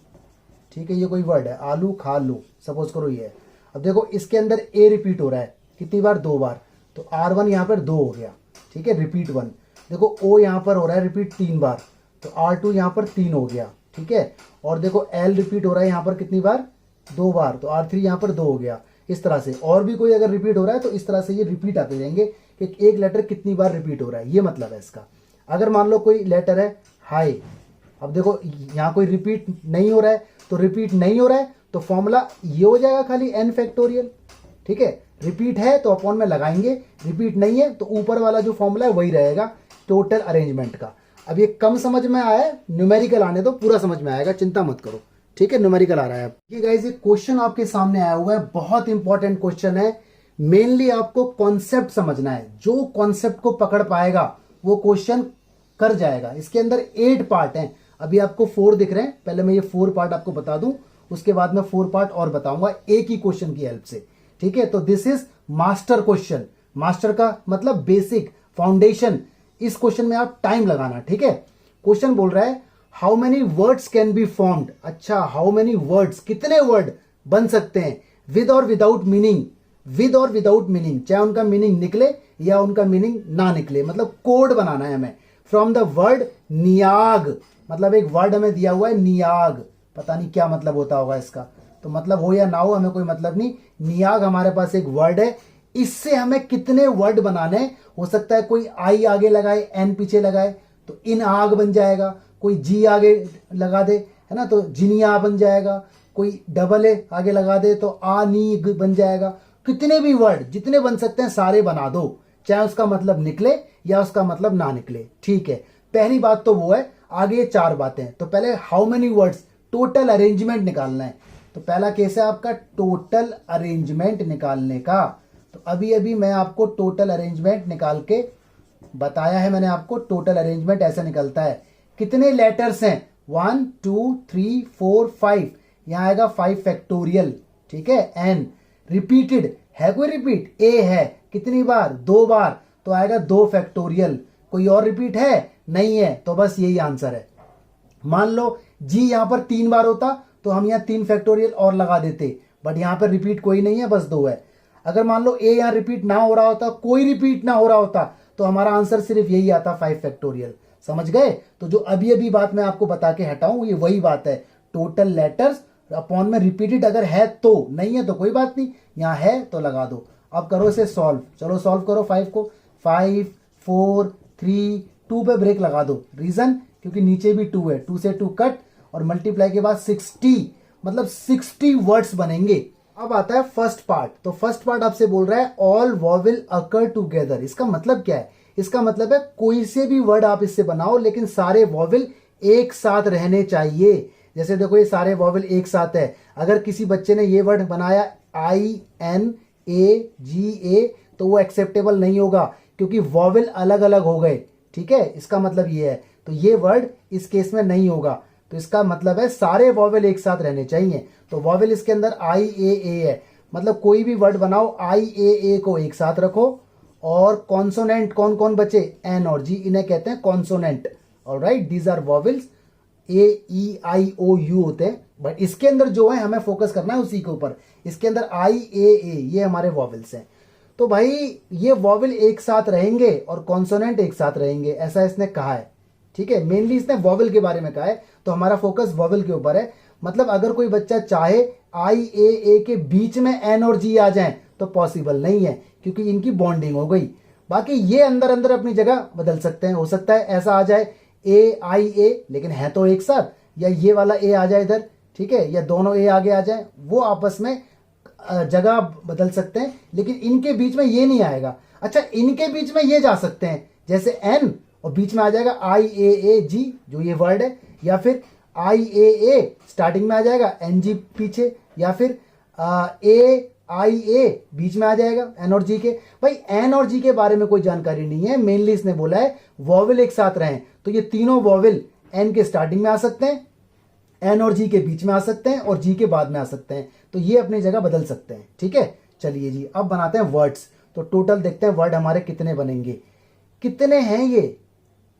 ठीक है, ये कोई वर्ड है आलू खा लो, सपोज करो ये है। अब देखो इसके अंदर ए रिपीट हो रहा है, कितनी बार, 2 बार, तो आर वन यहाँ पर 2 हो गया। ठीक है, रिपीट 1। देखो ओ यहाँ पर हो रहा है रिपीट 3 बार, तो आर टू यहाँ पर 3 हो गया। ठीक है, और देखो एल रिपीट हो रहा है यहाँ पर कितनी बार, 2 बार, तो आर थ्री यहाँ पर 2 हो गया। इस तरह से और भी कोई अगर रिपीट हो रहा है तो इस तरह से ये रिपीट आते जाएंगे कि एक लेटर कितनी बार रिपीट हो रहा है, ये मतलब है इसका। अगर मान लो कोई लेटर है हाय, अब देखो यहाँ कोई रिपीट नहीं हो रहा है, तो रिपीट नहीं हो रहा है तो फॉर्मूला ये हो जाएगा खाली एन फैक्टोरियल। ठीक है, रिपीट है तो अपॉन में लगाएंगे, रिपीट नहीं है तो ऊपर वाला जो फॉर्मूला है वही रहेगा टोटल अरेंजमेंट का। अब ये कम समझ में आया है, न्यूमेरिकल आने दो पूरा समझ में आएगा, चिंता मत करो। ठीक है, न्यूमेरिकल आ रहा है। ये गाइस एक क्वेश्चन आपके सामने आया हुआ है, बहुत इंपॉर्टेंट क्वेश्चन है। मेनली आपको कॉन्सेप्ट समझना है, जो कॉन्सेप्ट को पकड़ पाएगा वो क्वेश्चन कर जाएगा। इसके अंदर 8 पार्ट हैं, अभी आपको 4 दिख रहे हैं, पहले मैं ये 4 पार्ट आपको बता दूं, उसके बाद मैं 4 पार्ट और बताऊंगा एक ही क्वेश्चन की हेल्प से। ठीक है, तो this is master question. Master का मतलब बेसिक, फाउंडेशन। इस क्वेश्चन में आप टाइम लगाना। ठीक है, क्वेश्चन बोल रहा है how many words can be formed. अच्छा, हाउ मेनी वर्ड्स, कितने वर्ड बन सकते हैं विद और विदाउट मीनिंग, विद और विदाउट मीनिंग, चाहे उनका मीनिंग निकले या उनका मीनिंग ना निकले, मतलब कोड बनाना है हमें। फ्रॉम द वर्ड नियाग, मतलब एक वर्ड हमें दिया हुआ है नियाग, पता नहीं क्या मतलब होता होगा इसका, तो मतलब हो या ना हो हमें कोई मतलब नहीं। नियाग हमारे पास एक वर्ड है, इससे हमें कितने वर्ड बनाने, हो सकता है कोई आई आगे लगाए, एन पीछे लगाए तो इन आग बन जाएगा, कोई जी आगे लगा दे, है ना, तो जिनिया बन जाएगा, कोई डबल ए आगे लगा दे तो आनीग बन जाएगा। कितने भी वर्ड जितने बन सकते हैं सारे बना दो, चाहे उसका मतलब निकले या उसका मतलब ना निकले। ठीक है, पहली बात तो वो है। आगे ये 4 बातें, तो पहले how many words, total arrangement निकालना है। तो पहला केस है आपका टोटल अरेंजमेंट निकालने का। तो अभी अभी मैं आपको टोटल अरेंजमेंट निकाल के बताया है, मैंने आपको टोटल अरेंजमेंट ऐसा निकलता है। कितने लेटर्स हैं, 1 2 3 4 5, यहां आएगा 5 फैक्टोरियल। ठीक है, एन रिपीटेड है, कोई रिपीट ए है, कितनी बार, 2 बार, तो आएगा 2 फैक्टोरियल। कोई और रिपीट है, नहीं है, तो बस यही आंसर है। मान लो जी यहां पर 3 बार होता तो हम यहाँ 3 फैक्टोरियल और लगा देते, बट यहां पर रिपीट कोई नहीं है, बस 2 है। अगर मान लो ए यहां रिपीट ना हो रहा होता, कोई रिपीट ना हो रहा होता, तो हमारा आंसर सिर्फ यही आता 5 फैक्टोरियल। समझ गए? तो जो अभी अभी बात मैं आपको बता के हटाऊं ये वही बात है, टोटल लेटर्स अपॉन में रिपीटेड अगर है तो, नहीं है तो कोई बात नहीं, यहां है तो लगा दो। अब करो इसे सॉल्व, चलो सॉल्व करो 5 को। 5 4 3 2 पे ब्रेक लगा दो, रीजन क्योंकि नीचे भी 2 है, 2 से 2 कट और मल्टीप्लाई के बाद 60, मतलब 60 वर्ड्स बनेंगे। अब आता है फर्स्ट पार्ट। तो फर्स्ट पार्ट आपसे बोल रहा है ऑल वॉवेल अकर टुगेदर। इसका मतलब क्या है? इसका मतलब है कोई से भी वर्ड आप इससे बनाओ लेकिन सारे वॉवेल एक साथ रहने चाहिए। जैसे देखो ये सारे वॉवेल एक साथ है, अगर किसी बच्चे ने ये वर्ड बनाया INAGA तो वो एक्सेप्टेबल नहीं होगा क्योंकि वॉवेल अलग अलग हो गए। ठीक है, इसका मतलब ये है, तो ये वर्ड इस केस में नहीं होगा। तो इसका मतलब है सारे वॉवेल एक साथ रहने चाहिए। तो वॉवेल इसके अंदर IAA है, मतलब कोई भी वर्ड बनाओ IAA को एक साथ रखो। और कॉन्सोनेंट कौन कौन बचे? एन और जी, इन्हें कहते हैं consonant. Alright, these are vowels, AEIOU होते हैं, बट इसके अंदर जो है हमें फोकस करना है उसी के ऊपर। इसके अंदर IAA ये हमारे वॉवेल्स हैं। तो भाई ये वॉवल एक साथ रहेंगे और कॉन्सोनेंट एक साथ रहेंगे, ऐसा इसने कहा है। ठीक है, मेनली इसने वॉवल के बारे में कहा है, तो हमारा फोकस वॉवल के ऊपर है। मतलब अगर कोई बच्चा चाहे आई ए के बीच में एन और जी आ जाएं तो पॉसिबल नहीं है, क्योंकि इनकी बॉन्डिंग हो गई। बाकी ये अंदर अंदर अपनी जगह बदल सकते हैं, हो सकता है ऐसा आ जाए ए आई ए, लेकिन है तो एक साथ, या ये वाला ए आ जाए इधर, ठीक है, या दोनों ए आगे आ जाए, वो आपस में जगह बदल सकते हैं, लेकिन इनके बीच में ये नहीं आएगा। अच्छा, इनके बीच में ये जा सकते हैं, जैसे एन और बीच में आ जाएगा आई ए जी, जो ये वर्ड है, या फिर आई ए स्टार्टिंग में आ जाएगा, एन जी पीछे, या फिर ए आई ए बीच में आ जाएगा एन और जी के। भाई एन और जी के बारे में कोई जानकारी नहीं है, मेनली इसने बोला है वॉवल एक साथ रहें, तो ये तीनों वॉवल एन के स्टार्टिंग में आ सकते हैं, एन और जी के बीच में आ सकते हैं, और जी के बाद में आ सकते हैं, तो ये अपनी जगह बदल सकते हैं। ठीक है, चलिए जी अब बनाते हैं वर्ड्स। तो टोटल देखते हैं वर्ड हमारे कितने बनेंगे। कितने हैं ये?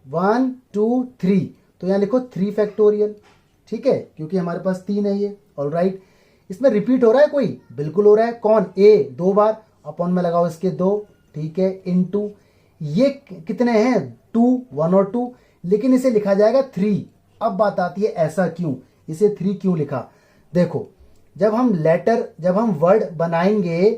1 2 3, तो यहां लिखो 3 फैक्टोरियल। ठीक है, क्योंकि हमारे पास 3 है ये। ऑलराइट, इसमें रिपीट हो रहा है कोई? बिल्कुल हो रहा है। कौन? ए 2 बार, अपॉन में लगाओ इसके 2। ठीक है, इनटू ये कितने हैं? 2, 1 और 2, लेकिन इसे लिखा जाएगा 3। अब बात आती है ऐसा क्यों, इसे 3 क्यों लिखा? देखो, जब हम वर्ड बनाएंगे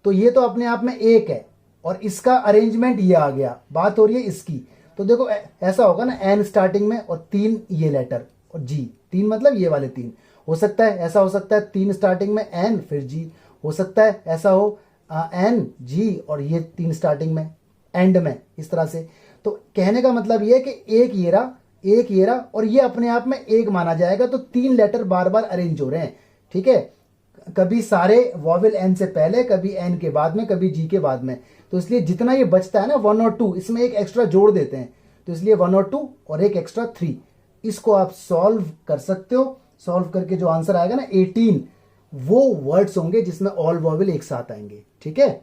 तो ये तो अपने आप में एक है, और इसका अरेंजमेंट ये आ गया, बात हो रही है इसकी। तो देखो ऐसा होगा ना, एन स्टार्टिंग में और 3 ये लेटर, और जी 3 मतलब ये वाले 3। हो सकता है ऐसा, हो सकता है 3 स्टार्टिंग में एन फिर जी, हो सकता है ऐसा हो एन जी और ये 3 स्टार्टिंग में एंड में, इस तरह से। तो कहने का मतलब ये है कि एक ये रहा और ये अपने आप में एक माना जाएगा, तो 3 लेटर बार बार अरेंज हो रहे हैं। ठीक है, कभी सारे वॉवेल एन से पहले, कभी एन के बाद में, कभी जी के बाद में, तो इसलिए जितना ये बचता है ना 1 और 2, इसमें एक एक्स्ट्रा जोड़ देते हैं, तो इसलिए 1 और 2 और एक एक्स्ट्रा 3। इसको आप सॉल्व कर सकते हो। सॉल्व करके जो आंसर आएगा ना 18, वो वर्ड्स होंगे जिसमें ऑल वॉवेल एक साथ आएंगे। ठीक है,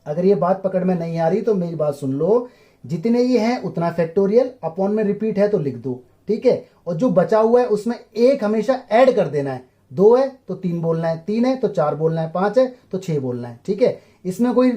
अगर ये बात पकड़ में नहीं आ रही तो मेरी बात सुन लो, जितने ये हैं उतना फैक्टोरियल, अपॉन में रिपीट है तो लिख दो। ठीक है, और जो बचा हुआ है उसमें एक हमेशा ऐड कर देना है। 2 है तो 3 बोलना है, 3 है तो 4 बोलना है, 5 है तो 6 बोलना है। ठीक है, इसमें कोई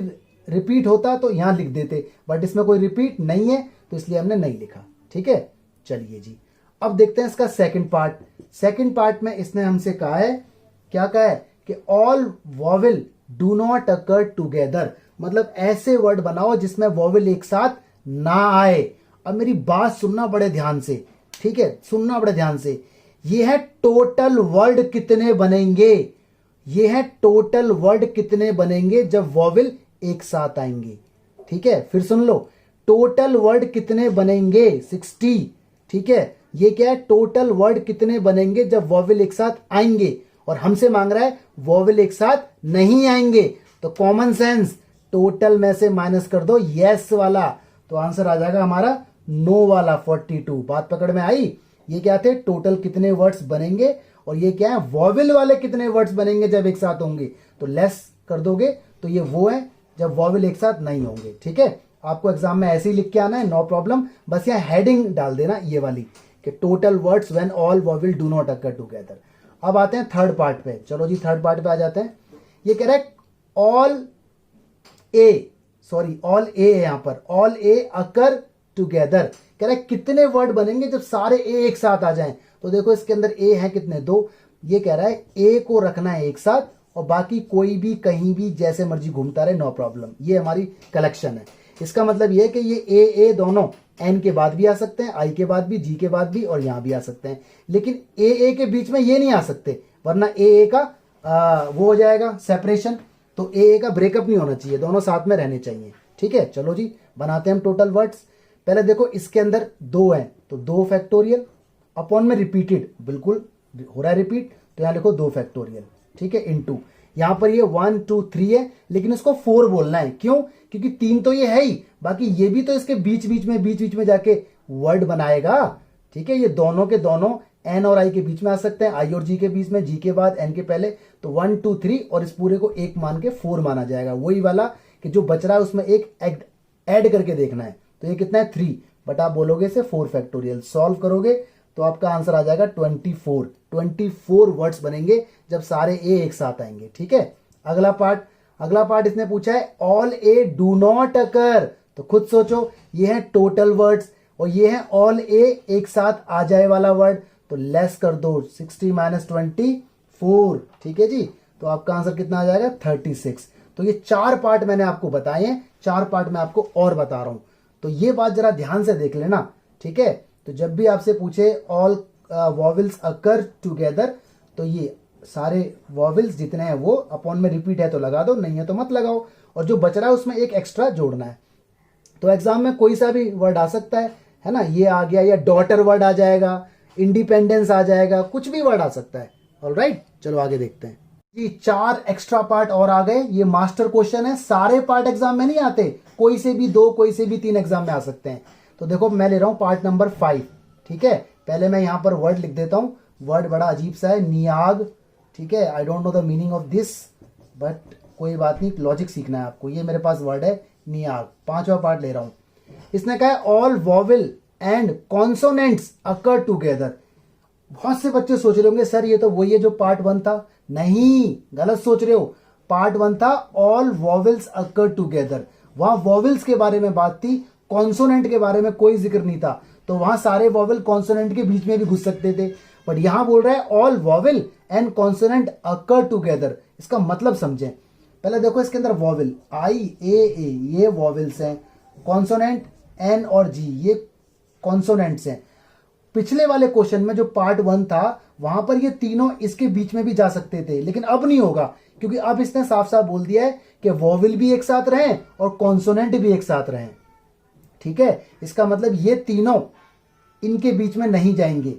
रिपीट होता तो यहां लिख देते, बट इसमें कोई रिपीट नहीं है तो इसलिए हमने नहीं लिखा। ठीक है, चलिए जी अब देखते हैं इसका सेकंड पार्ट। सेकंड पार्ट में इसने हमसे कहा है, क्या कहा है कि all vowel do not occur together, मतलब ऐसे वर्ड बनाओ जिसमें वॉवेल एक साथ ना आए। अब मेरी बात सुनना बड़े ध्यान से, ठीक है, सुनना बड़े ध्यान से। ये है टोटल वर्ड कितने बनेंगे, ये है टोटल वर्ड कितने बनेंगे जब वॉवेल एक साथ आएंगे। ठीक है, फिर सुन लो, टोटल वर्ड कितने बनेंगे 60। ठीक है, ये क्या है, टोटल वर्ड कितने बनेंगे जब वॉवेल एक साथ आएंगे, और हमसे मांग रहा है वॉवेल एक साथ नहीं आएंगे। तो कॉमन सेंस, टोटल में से माइनस कर दो यस वाला, तो आंसर आ जाएगा हमारा नो वाला 42। बात पकड़ में आई? ये क्या थे, टोटल कितने वर्ड्स बनेंगे, और ये क्या है, वॉवेल वाले कितने वर्ड्स बनेंगे जब एक साथ होंगे। तो लेस कर दोगे तो ये वो है जब वॉवेल एक साथ नहीं होंगे। ठीक है, आपको एग्जाम में ऐसे ही लिख के आना है, नो प्रॉब्लम, बस यहाँ हेडिंग डाल देना ये वाली कि total words when all vowel do not occur together. अब आते हैं थर्ड पार्ट पे। चलो जी थर्ड पार्ट पे आ जाते हैं। ये कह रहा है ऑल ए है यहां पर, ऑल ए अकर टुगेदर। कह रहा है कितने वर्ड बनेंगे जब सारे ए एक साथ आ जाएं। तो देखो इसके अंदर ए है कितने, 2। ये कह रहा है ए को रखना है एक साथ, और बाकी कोई भी कहीं भी जैसे मर्जी घूमता रहे, नो प्रॉब्लम। ये हमारी कलेक्शन है। इसका मतलब ये है कि ये ए दोनों एन के बाद भी आ सकते हैं, आई के बाद भी, जी के बाद भी, और यहां भी आ सकते हैं, लेकिन ए के बीच में ये नहीं आ सकते, वरना ए का वो हो जाएगा सेपरेशन। तो ए का ब्रेकअप नहीं होना चाहिए, दोनों साथ में रहने चाहिए। ठीक है, चलो जी बनाते हैं हम टोटल वर्ड्स। पहले देखो इसके अंदर 2 हैं, तो 2 फैक्टोरियल, अपॉन में रिपीटेड, बिल्कुल हो रहा है रिपीट, तो यहां लिखो 2 फैक्टोरियल। ठीक है, इनटू यहां पर ये 1 2 3 है, लेकिन इसको 4 बोलना है। क्यों? क्योंकि 3 तो ये है ही, बाकी ये भी तो इसके बीच बीच में जाके वर्ड बनाएगा। ठीक है, ये दोनों के दोनों एन और आई के बीच में आ सकते हैं, आई और जी के बीच में, जी के बाद एन के पहले। तो 1 2 3 और इस पूरे को एक मान के 4 माना जाएगा। वही वाला कि जो बच रहा है उसमें एक ऐड करके देखना है। तो ये कितना है 3, बट आप बोलोगे इसे 4 फैक्टोरियल। सॉल्व करोगे तो आपका आंसर आ जाएगा 24 वर्ड्स बनेंगे जब सारे ए एक साथ आएंगे। ठीक है, अगला पार्ट अगला पार्ट इसने पूछा है all A do not occur, तो खुद सोचो, ये है टोटल वर्ड्स और ये है ऑल ए एक साथ आ जाए वाला वर्ड, तो लेस कर दो 60 - 24, ठीक है जी। तो आपका आंसर कितना आ जाएगा 36। तो ये 4 पार्ट मैंने आपको बताए हैं, 4 पार्ट मैं आपको और बता रहा हूं, तो ये बात जरा ध्यान से देख लेना, ठीक है। तो जब भी आपसे पूछे ऑल वॉवल्स अकर टुगेदर, तो ये सारे वॉवल्स जितने हैं वो अपॉन में रिपीट है तो लगा दो, नहीं है तो मत लगाओ, और जो बच रहा है उसमें एक एक्स्ट्रा जोड़ना है। तो एग्जाम में कोई सा भी वर्ड आ सकता है ना, ये आ गया, या डॉटर वर्ड आ जाएगा, इंडिपेंडेंस आ जाएगा, कुछ भी वर्ड आ सकता है। ऑलराइट, चलो आगे देखते हैं जी। 4 एक्स्ट्रा पार्ट और आ गए, ये मास्टर क्वेश्चन है, सारे पार्ट एग्जाम में नहीं आते, कोई से भी 2 कोई से भी 3 एग्जाम में आ सकते हैं। तो देखो मैं ले रहा हूं पार्ट नंबर 5, ठीक है। पहले मैं यहां पर वर्ड लिख देता हूं, वर्ड बड़ा अजीब सा है, नियाग, ठीक है। I don't know the meaning of this, but कोई बात नहीं, लॉजिक सीखना है आपको। ये मेरे पास वर्ड है नियाग, 5वां पार्ट ले रहा हूं। इसने कहा है all vowel and consonants occur together. बहुत से बच्चे सोच रहे होंगे सर ये तो वही है जो पार्ट 1 था, नहीं, गलत सोच रहे हो। पार्ट 1 था ऑल वॉवल्स अकर टुगेदर, वहां वॉवल्स के बारे में बात थी, कॉन्सोनेंट के बारे में कोई जिक्र नहीं था, तो वहां सारे वॉवल कॉन्सोनेंट के बीच में भी घुस सकते थे। बट यहां बोल रहा है all vowel and consonant occur together. इसका मतलब समझें, पहले देखो इसके अंदर वॉवल आई ए ये वॉवल्स हैं, कॉन्सोनेंट एन और जी ये कॉन्सोनेंट्स हैं। पिछले वाले क्वेश्चन में जो पार्ट 1 था वहां पर ये तीनों इसके बीच में भी जा सकते थे, लेकिन अब नहीं होगा, क्योंकि अब इसने साफ साफ बोल दिया है कि वॉवल भी एक साथ रहें और कॉन्सोनेंट भी एक साथ रहें, ठीक है। इसका मतलब ये तीनों इनके बीच में नहीं जाएंगे,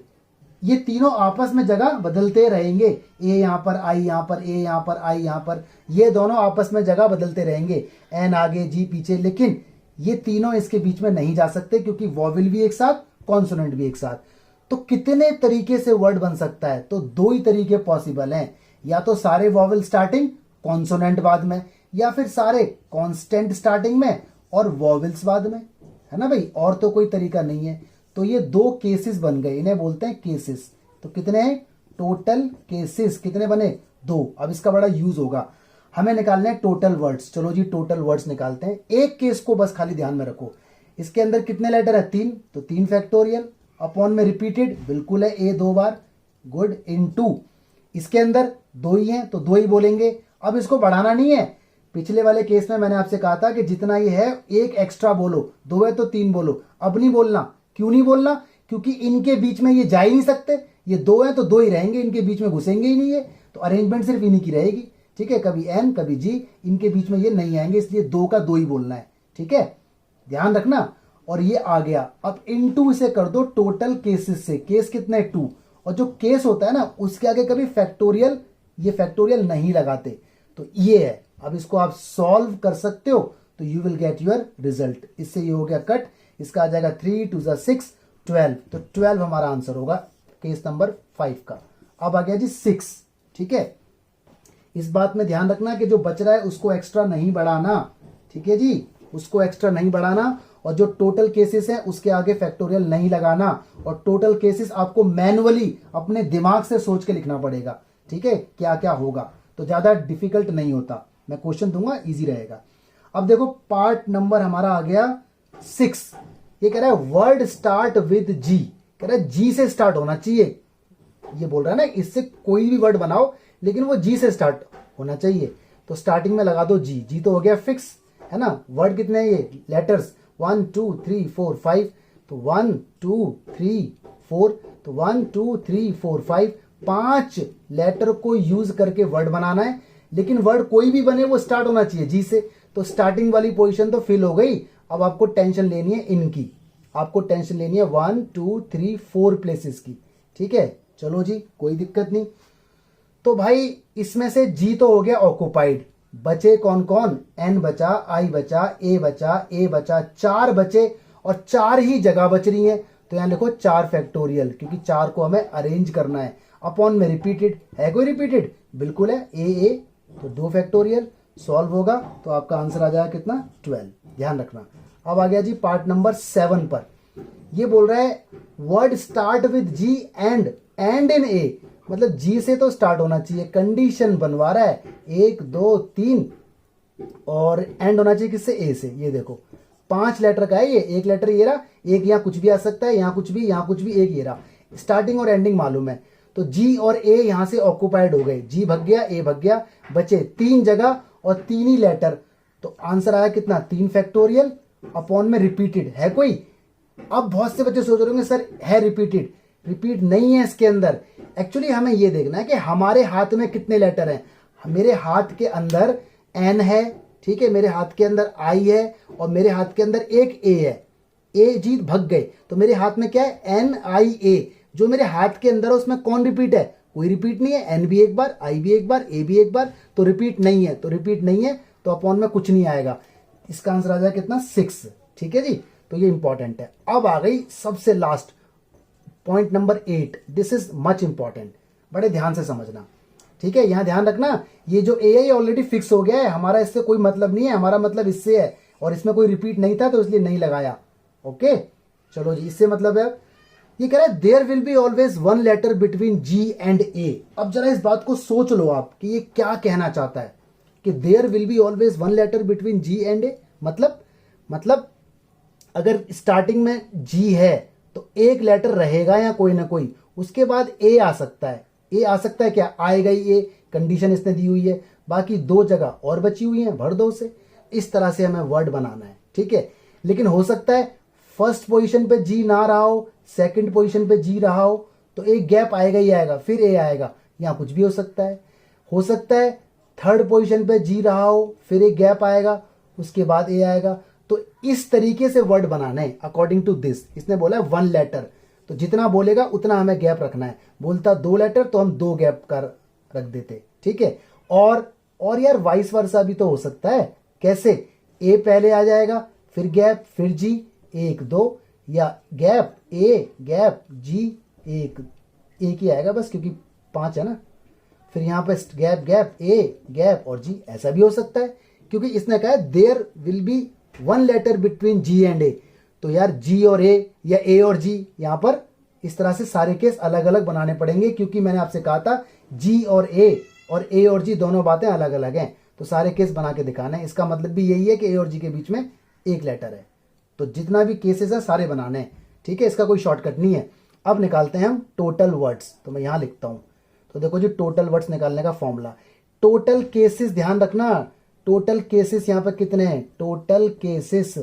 ये तीनों आपस में जगह बदलते रहेंगे, ए यहां पर, आई यहां पर, ए यहां पर, आई यहां पर, ये दोनों आपस में जगह बदलते रहेंगे, एन आगे जी पीछे, लेकिन ये तीनों इसके बीच में नहीं जा सकते, क्योंकि वॉवल भी एक साथ, कॉन्सोनेंट भी एक साथ। तो कितने तरीके से वर्ड बन सकता है, तो 2 ही तरीके पॉसिबल हैं, या तो सारे वॉवल स्टार्टिंग, कॉन्सोनेंट बाद में, या फिर सारे कॉन्स्टेंट स्टार्टिंग में और वॉवल्स बाद में, है ना भाई, और तो कोई तरीका नहीं है। तो ये 2 केसेस बन गए, इन्हें बोलते हैं केसेस। तो कितने हैं टोटल केसेस, कितने बने 2। अब इसका बड़ा यूज होगा, हमें निकालने हैं टोटल वर्ड्स। चलो जी टोटल वर्ड्स निकालते हैं। एक केस को बस खाली ध्यान में रखो, इसके अंदर कितने लेटर है 3, तो 3 फैक्टोरियल, अपॉन में रिपीटेड बिल्कुल है, ए 2 बार, गुड, इनटू इसके अंदर 2 ही हैं तो 2 ही बोलेंगे। अब इसको बढ़ाना नहीं है, पिछले वाले केस में मैंने आपसे कहा था कि जितना ये है एक एक्स्ट्रा बोलो, 2 है तो 3 बोलो, अब नहीं बोलना। क्यों नहीं बोलना, क्योंकि इनके बीच में ये जा ही नहीं सकते, ये 2 है तो 2 ही रहेंगे, इनके बीच में घुसेंगे ही नहीं ये, तो अरेंजमेंट सिर्फ इन्हीं की रहेगी, ठीक है। कभी एन कभी जी, इनके बीच में ये नहीं आएंगे, इसलिए 2 का 2 ही बोलना है, ठीक है, ध्यान रखना। और ये आ गया, अब इनटू इसे कर दो टोटल केसेस से, केस कितने 2, और जो केस होता है ना उसके आगे कभी फैक्टोरियल, ये फैक्टोरियल नहीं लगाते, तो ये है। अब इसको आप सॉल्व कर सकते हो, तो you will get your result. इससे ये हो गया कट, इसका आ जाएगा 3 2 6 12, तो 12 हमारा आंसर होगा केस नंबर 5 का। अब आ गया जी 6, ठीक है। इस बात में ध्यान रखना कि जो बच रहा है उसको एक्स्ट्रा नहीं बढ़ाना, ठीक है जी, उसको एक्स्ट्रा नहीं बढ़ाना, और जो टोटल केसेस है उसके आगे फैक्टोरियल नहीं लगाना, और टोटल केसेस आपको मैनुअली अपने दिमाग से सोच के लिखना पड़ेगा, ठीक है, क्या क्या होगा, तो ज्यादा डिफिकल्ट नहीं होता। मैं क्वेश्चन दूंगा, इजी रहेगा। अब देखो पार्ट नंबर हमारा आ गया 6, ये कह रहा है वर्ड स्टार्ट विद जी, कह रहा है जी से स्टार्ट होना चाहिए, ये बोल रहा है ना, इससे कोई भी वर्ड बनाओ लेकिन वो जी से स्टार्ट होना चाहिए, तो स्टार्टिंग में लगा दो जी, जी तो हो गया फिक्स, है ना। वर्ड कितने हैं ये लेटर्स 1 2 3 4 5, तो 1 2 3 4, तो 1 2 3 4 5, 5 लेटर को यूज करके वर्ड बनाना है, लेकिन वर्ड कोई भी बने वो स्टार्ट होना चाहिए जी से। तो स्टार्टिंग वाली पोजीशन तो फिल हो गई, अब आपको टेंशन लेनी है इनकी, आपको टेंशन लेनी है 1 2 3 4 प्लेसेस की, ठीक है। चलो जी कोई दिक्कत नहीं। तो भाई इसमें से जी तो हो गया ऑक्युपाइड, बचे कौन कौन, एन बचा, आई बचा, ए बचा, ए बचा, 4 बचे और 4 ही जगह बच रही है, तो यहां लिखो 4 फैक्टोरियल, क्योंकि 4 को हमें अरेंज करना है। अपॉन में रिपीटेड है, कोई रिपीटेड बिल्कुल है, ए तो 2 फैक्टोरियल, सॉल्व होगा तो आपका आंसर आ जाएगा कितना 12, ध्यान रखना। अब आ गया जी पार्ट नंबर 7 पर, ये बोल रहा है word start with G end in A, मतलब जी से तो स्टार्ट होना चाहिए, कंडीशन बनवा रहा है 1 2 3 और एंड होना चाहिए किससे, ए से। ये देखो 5 लेटर का है ये, एक लेटर ये रहा, एक यहाँ कुछ भी आ सकता है, यहाँ कुछ भी, यहाँ कुछ भी, एक ये रहा। स्टार्टिंग और एंडिंग मालूम है, तो जी और ए यहाँ से ऑक्यूपाइड हो गए, जी भग गया, ए भग गया, बचे 3 जगह और 3 ही लेटर। तो आंसर आया कितना, 3 फैक्टोरियल अपॉन में रिपीटेड है कोई। अब बहुत से बच्चे सोच रहे होंगे सर है रिपीटेड, रिपीट नहीं है इसके अंदर। एक्चुअली हमें ये देखना है कि हमारे हाथ में कितने लेटर हैं। मेरे हाथ के अंदर एन है, ठीक है, मेरे हाथ के अंदर आई है और मेरे हाथ के अंदर एक ए है। ए जी भग गए, तो मेरे हाथ में क्या है, एन आई ए। जो मेरे हाथ के अंदर है उसमें कौन रिपीट है, कोई रिपीट नहीं है। एन भी एक बार, आई भी एक बार, ए भी एक बार, तो रिपीट नहीं है। तो रिपीट नहीं है तो अपॉन में कुछ नहीं आएगा। इसका आंसर आ जाएगा कितना, 6। ठीक है जी, तो ये इंपॉर्टेंट है। अब आ गई सबसे last point number 8। This is much important, बड़े ध्यान से समझना, ठीक है। यहां ध्यान रखना, ये जो ए है ऑलरेडी फिक्स हो गया है, हमारा इससे कोई मतलब नहीं है, हमारा मतलब इससे है, और इसमें कोई रिपीट नहीं था तो इसलिए नहीं लगाया। ओके, चलो जी, इससे मतलब है, ये कह रहा है there will be always 1 letter between G and A. अब जरा इस बात को सोच लो आप कि ये क्या कहना चाहता है कि there will be always 1 letter between G and A. मतलब अगर स्टार्टिंग में जी है तो एक लेटर रहेगा या कोई ना कोई, उसके बाद ए आ सकता है। ए आ सकता है क्या, आएगा ही ए, कंडीशन इसने दी हुई है। बाकी 2 जगह और बची हुई हैं, भर दो उसे। इस तरह से हमें वर्ड बनाना है, ठीक है। लेकिन हो सकता है फर्स्ट पोजीशन पे जी ना रहा हो, सेकंड पोजीशन पे जी रहा हो, तो एक गैप आएगा ही आएगा, फिर ए आएगा। यहाँ कुछ भी हो सकता है। हो सकता है थर्ड पोजीशन पे जी रहा हो, फिर एक गैप आएगा, उसके बाद ए आएगा। तो इस तरीके से वर्ड बनाना है अकॉर्डिंग टू दिस। इसने बोला है 1 लेटर, तो जितना बोलेगा उतना हमें गैप रखना है। बोलता 2 लेटर तो हम 2 गैप कर रख देते, ठीक है। और यार वाइस वर्सा भी तो हो सकता है। कैसे, ए पहले आ जाएगा, फिर गैप, फिर जी, 1 2, या गैप ए गैप जी, एक ही आएगा बस, क्योंकि 5 है ना। फिर यहाँ पे गैप गैप ए गैप और जी, ऐसा भी हो सकता है, क्योंकि इसने कहा है there will be 1 letter between G and A. तो यार जी और ए या ए और जी, यहाँ पर इस तरह से सारे केस अलग अलग बनाने पड़ेंगे, क्योंकि मैंने आपसे कहा था जी और ए और जी दोनों बातें अलग अलग हैं। तो सारे केस बना के दिखाना है। इसका मतलब भी यही है कि ए और जी के बीच में एक लेटर है। तो जितना भी केसेस है सारे बनाने हैं, ठीक है। इसका कोई शॉर्टकट नहीं है। अब निकालते हैं हम टोटल वर्ड्स। तो मैं यहाँ लिखता हूँ, तो देखो जी टोटल वर्ड्स निकालने का फॉर्मूला, टोटल केसेस, ध्यान रखना टोटल केसेस यहाँ पर कितने हैं, टोटल केसेस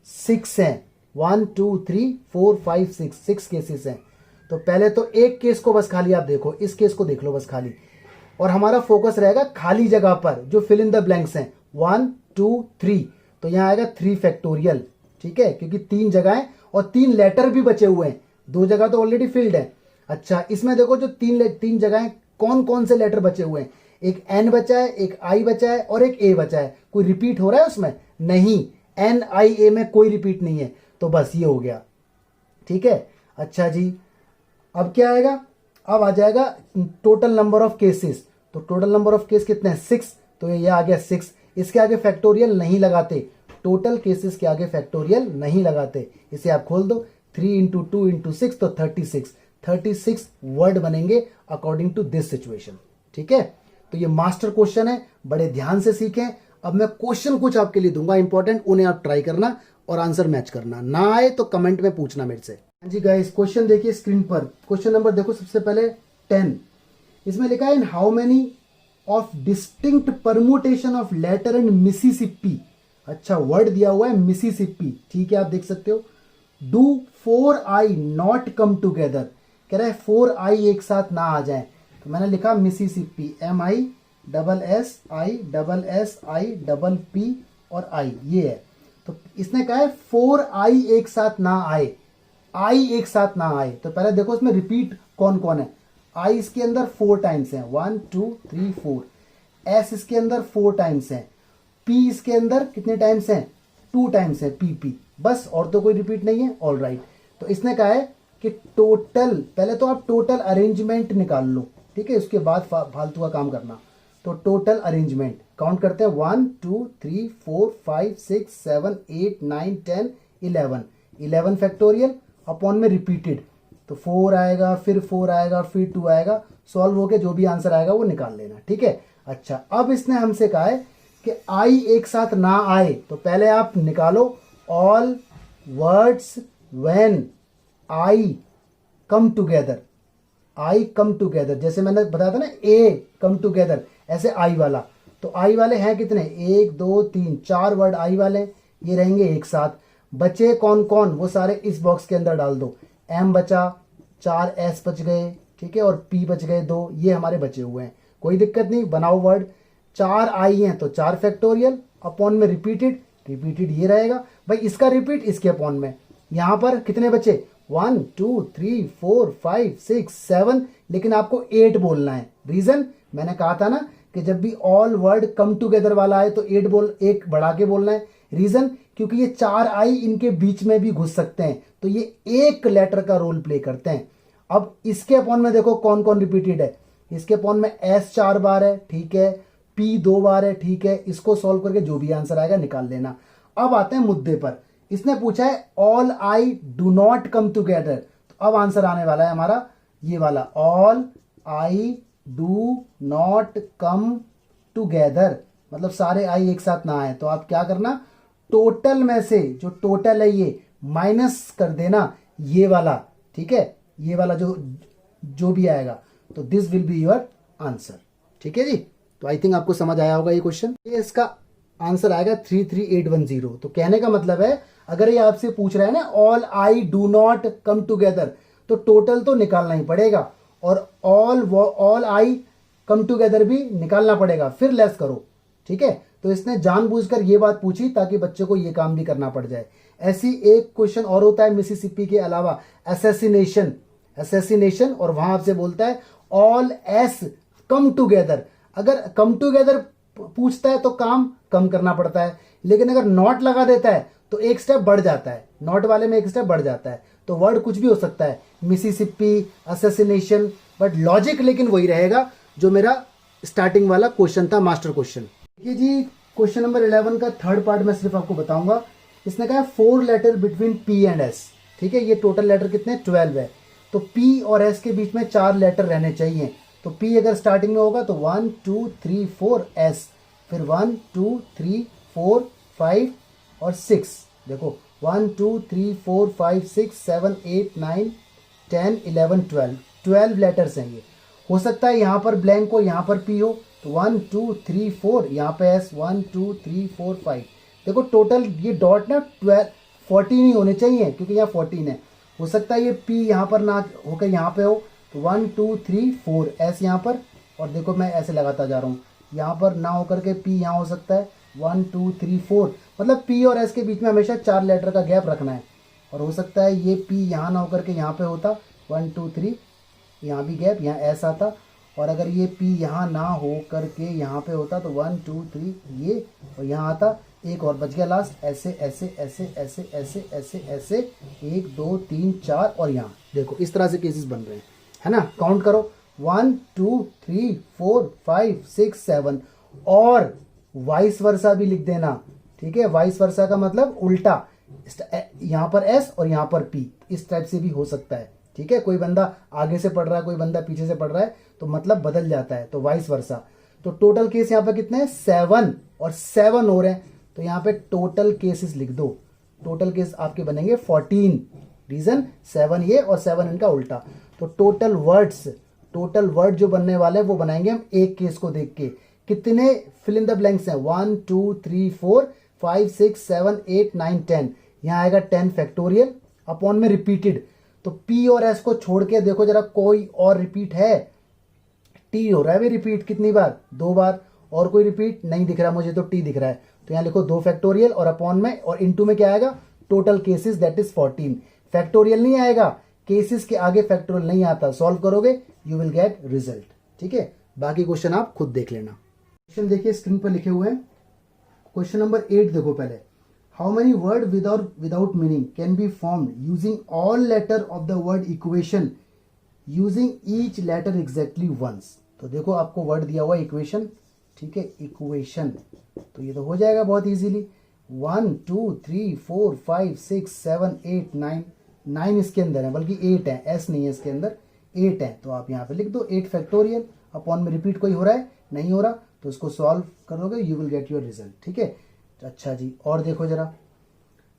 6 हैं। 1 2 3 4 5 6 केसेस हैं। तो पहले तो एक केस को बस खाली आप देखो, इस केस को देख लो बस खाली, और हमारा फोकस रहेगा खाली जगह पर जो फिल इन द ब्लैंक्स हैं। 1 2 3, तो यहाँ आएगा 3 फैक्टोरियल, ठीक है, क्योंकि 3 जगहें और 3 लेटर भी बचे हुए हैं। 2 जगह तो ऑलरेडी फिल्ड है। अच्छा, इसमें देखो जो 3 जगहें कौन कौन से लेटर बचे हुए हैं, एक एन बचा है, एक आई बचा है और एक ए बचा है। कोई रिपीट हो रहा है उसमें, नहीं, एन आई ए में कोई रिपीट नहीं है। तो बस ये हो गया, ठीक है। अच्छा जी, अब क्या आएगा, अब आ जाएगा टोटल नंबर ऑफ केसेस। तो टोटल नंबर ऑफ केस कितने हैं, 6। तो ये आ गया 6। इसके आगे फैक्टोरियल नहीं लगाते, टोटल केसेस के आगे फैक्टोरियल नहीं लगाते। इसे आप खोल दो, 3 इंटू 2 इंटू 6 तो 36 वर्ड बनेंगे अकॉर्डिंग टू दिस सिचुएशन, ठीक है। तो ये मास्टर क्वेश्चन है, बड़े ध्यान से सीखें। अब मैं क्वेश्चन कुछ आपके लिए दूंगा इंपॉर्टेंट, उन्हें आप ट्राई करना और आंसर मैच करना। ना आए तो कमेंट में पूछना मेरे से। हाँ जी गाइस, क्वेश्चन देखिए स्क्रीन पर। क्वेश्चन नंबर देखो सबसे पहले 10। इसमें लिखा है in how many of distinct permutation of letter and Mississippi. अच्छा, वर्ड दिया हुआ है मिसिसिपी, ठीक है, आप देख सकते हो। Do 4 I not come together, कह रहा है 4 आई एक साथ ना आ जाए। तो मैंने लिखा मिसिसिपी, MISSI और आई, ये है। तो इसने कहा है 4 आई एक साथ ना आए, आई एक साथ ना आए। तो पहले देखो इसमें रिपीट कौन कौन है। आई इसके अंदर 4 टाइम्स है, 1 2 3 4। एस इसके अंदर 4 टाइम्स है। पी इसके अंदर कितने टाइम्स हैं, 2 टाइम्स है, पी। बस, और तो कोई रिपीट नहीं है। ऑल राइट, तो इसने कहा है कि टोटल, पहले तो आप टोटल अरेंजमेंट निकाल लो, ठीक है, उसके बाद फालतू का काम करना। तो टोटल अरेंजमेंट काउंट करते हैं, 1 2 3 4 5 6 7 8 9 10 11 फैक्टोरियल अपॉन में रिपीटेड। तो 4 आएगा, फिर 4 आएगा, फिर 2 आएगा। सॉल्व होके जो भी आंसर आएगा वो निकाल लेना, ठीक है। अच्छा, अब इसने हमसे कहा है कि आई एक साथ ना आए तो पहले आप निकालो all words when I come together. I come together, जैसे मैंने बताया था ना ए कम टुगेदर, ऐसे आई वाला। तो आई वाले हैं कितने, 1 2 3 4 वर्ड आई वाले, ये रहेंगे एक साथ। बचे कौन कौन, वो सारे इस बॉक्स के अंदर डाल दो। एम बचा, 4 एस बच गए, ठीक है, और पी बच गए 2, ये हमारे बचे हुए हैं। कोई दिक्कत नहीं, बनाओ वर्ड। 4 आई हैं तो 4 फैक्टोरियल अपॉन में रिपीटेड, रिपीटेड ये रहेगा भाई, इसका रिपीट इसके अपॉन में। यहां पर कितने बचे, 1 2 3 4 5 6 7, लेकिन आपको 8 बोलना है। रीजन, मैंने कहा था ना कि जब भी ऑल वर्ड कम टुगेदर वाला आए तो 8 बढ़ा के बोलना है। रीजन, क्योंकि ये 4 आई इनके बीच में भी घुस सकते हैं, तो ये एक लेटर का रोल प्ले करते हैं। अब इसके अपॉन में देखो कौन कौन रिपीटेड है। इसके अपॉन में एस 4 बार है, ठीक है, पी 2 बार है, ठीक है। इसको सॉल्व करके जो भी आंसर आएगा निकाल लेना। अब आते हैं मुद्दे पर। इसने पूछा है all I do not come together, तो अब आंसर आने वाला है हमारा ये वाला, all I do not come together, मतलब सारे आई एक साथ ना आए। तो आप क्या करना, टोटल में से जो टोटल है ये माइनस कर देना ये वाला, ठीक है, ये वाला जो भी आएगा, तो this will be your answer. ठीक है जी, तो आई थिंक आपको समझ आया होगा ये क्वेश्चन। ये इसका आंसर आएगा 33810। तो कहने का मतलब है, अगर ये आपसे पूछ रहा है ना all I do not come together, तो टोटल तो निकालना ही पड़ेगा, और ऑल आई कम टुगेदर भी निकालना पड़ेगा, फिर लेस करो। ठीक है, तो इसने जानबूझकर ये बात पूछी ताकि बच्चे को ये काम भी करना पड़ जाए। ऐसी एक क्वेश्चन और होता है मिसिसिपी के अलावा, असैसिनेशन, असैसिनेशन, और वहां आपसे बोलता है ऑल एस कम टुगेदर। अगर कम टुगेदर पूछता है तो काम कम करना पड़ता है, लेकिन अगर नॉट लगा देता है तो एक स्टेप बढ़ जाता है, नॉट वाले में एक स्टेप बढ़ जाता है। तो वर्ड कुछ भी हो सकता है, मिसिसिपी, असैसिनेशन, बट लॉजिक लेकिन वही रहेगा जो मेरा स्टार्टिंग वाला क्वेश्चन था, मास्टर क्वेश्चन। देखिए जी, क्वेश्चन नंबर 11 का थर्ड पार्ट मैं सिर्फ आपको बताऊंगा। इसने कहा 4 letter between P and S. ठीक है, ये टोटल लेटर कितने 12 है, तो पी और एस के बीच में 4 लेटर रहने चाहिए। तो पी अगर स्टार्टिंग में होगा तो 1 2 3 4 एस, फिर 1 2 3 4 5 और 6। देखो 1 2 3 4 5 6 7 8 9 10 11 12 लेटर्स हैं ये। हो सकता है यहाँ पर ब्लैंक हो, यहाँ पर पी हो, तो 1 2 3 4, यहाँ पे एस 1 2 3 4 5। देखो टोटल ये डॉट ना 14 ही होने चाहिए, क्योंकि यहाँ 14 है। हो सकता है ये पी यहाँ पर ना होकर यहाँ पे हो, तो 1 2 3 4 एस यहाँ पर, और देखो मैं ऐसे लगाता जा रहा हूँ, यहाँ पर ना होकर के पी यहाँ हो सकता है, 1 2 3 4, मतलब पी और एस के बीच में हमेशा 4 लेटर का गैप रखना है। और हो सकता है ये पी यहाँ ना होकर के यहाँ पे होता, 1 2 3, यहाँ भी गैप, यहाँ एस आता। और अगर ये पी यहाँ ना हो करके यहाँ पे होता तो 1 2 3 ये, और यहाँ आता, एक और बच गया लास्ट, ऐसे ऐसे ऐसे ऐसे ऐसे ऐसे ऐसे 1 2 3 4, और यहाँ देखो इस तरह से केसेस बन रहे हैं, है ना। काउंट करो 1 2 3 4 5 6 7, और वाइस वर्सा भी लिख देना। ठीक है, वाइस वर्सा का मतलब उल्टा, यहाँ पर एस और यहाँ पर पी, इस टाइप से भी हो सकता है। ठीक है, कोई बंदा आगे से पढ़ रहा है, कोई बंदा पीछे से पढ़ रहा है, तो मतलब बदल जाता है, तो वाइस वर्सा। तो टोटल केस यहाँ पे कितने हैं, 7, और 7 हो रहे हैं, तो यहाँ पे टोटल केसेस लिख दो। टोटल केस आपके बनेंगे 14। रीजन 7 ये और 7 इनका उल्टा। तो टोटल वर्ड जो बनने वाले हैं वो बनाएंगे हम एक केस को देख के। कितने फिल इन द ब्लैंक्स हैं, 1 2 3 4 5 6 7 8 9 10, यहाँ आएगा 10 फैक्टोरियल अपॉन में रिपीटेड। तो पी और एस को छोड़ के देखो जरा कोई और रिपीट है, टी हो रहा है भी रिपीट, कितनी बार, 2 बार, और कोई रिपीट नहीं दिख रहा मुझे, तो टी दिख रहा है, तो यहाँ लिखो 2 फैक्टोरियल, और अपॉन में और इनटू में क्या आएगा, total cases that is 14। Factorial नहीं आएगा, केसेस के आगे फैक्टोरियल नहीं आता, सॉल्व करोगे यू विल गेट रिजल्ट। ठीक है, बाकी क्वेश्चन आप खुद देख लेना। क्वेश्चन देखिए स्क्रीन पर लिखे हुए हैं। क्वेश्चन नंबर 8 देखो पहले, how many word without meaning can be formed using all letter of the word equation using each letter exactly once. तो देखो आपको वर्ड दिया हुआ है इक्वेशन, ठीक है, इक्वेशन, तो ये तो हो जाएगा बहुत इजीली। 1 2 3 4 5 6 7 8 9, 9 इसके अंदर है, बल्कि 8 है, एस नहीं है इसके अंदर, 8 है, तो आप यहाँ पे लिख दो 8 फैक्टोरियल, अपॉन में रिपीट कोई हो रहा है, नहीं हो रहा, तो इसको सॉल्व करोगे you will get your result, ठीक है। अच्छा जी, और देखो जरा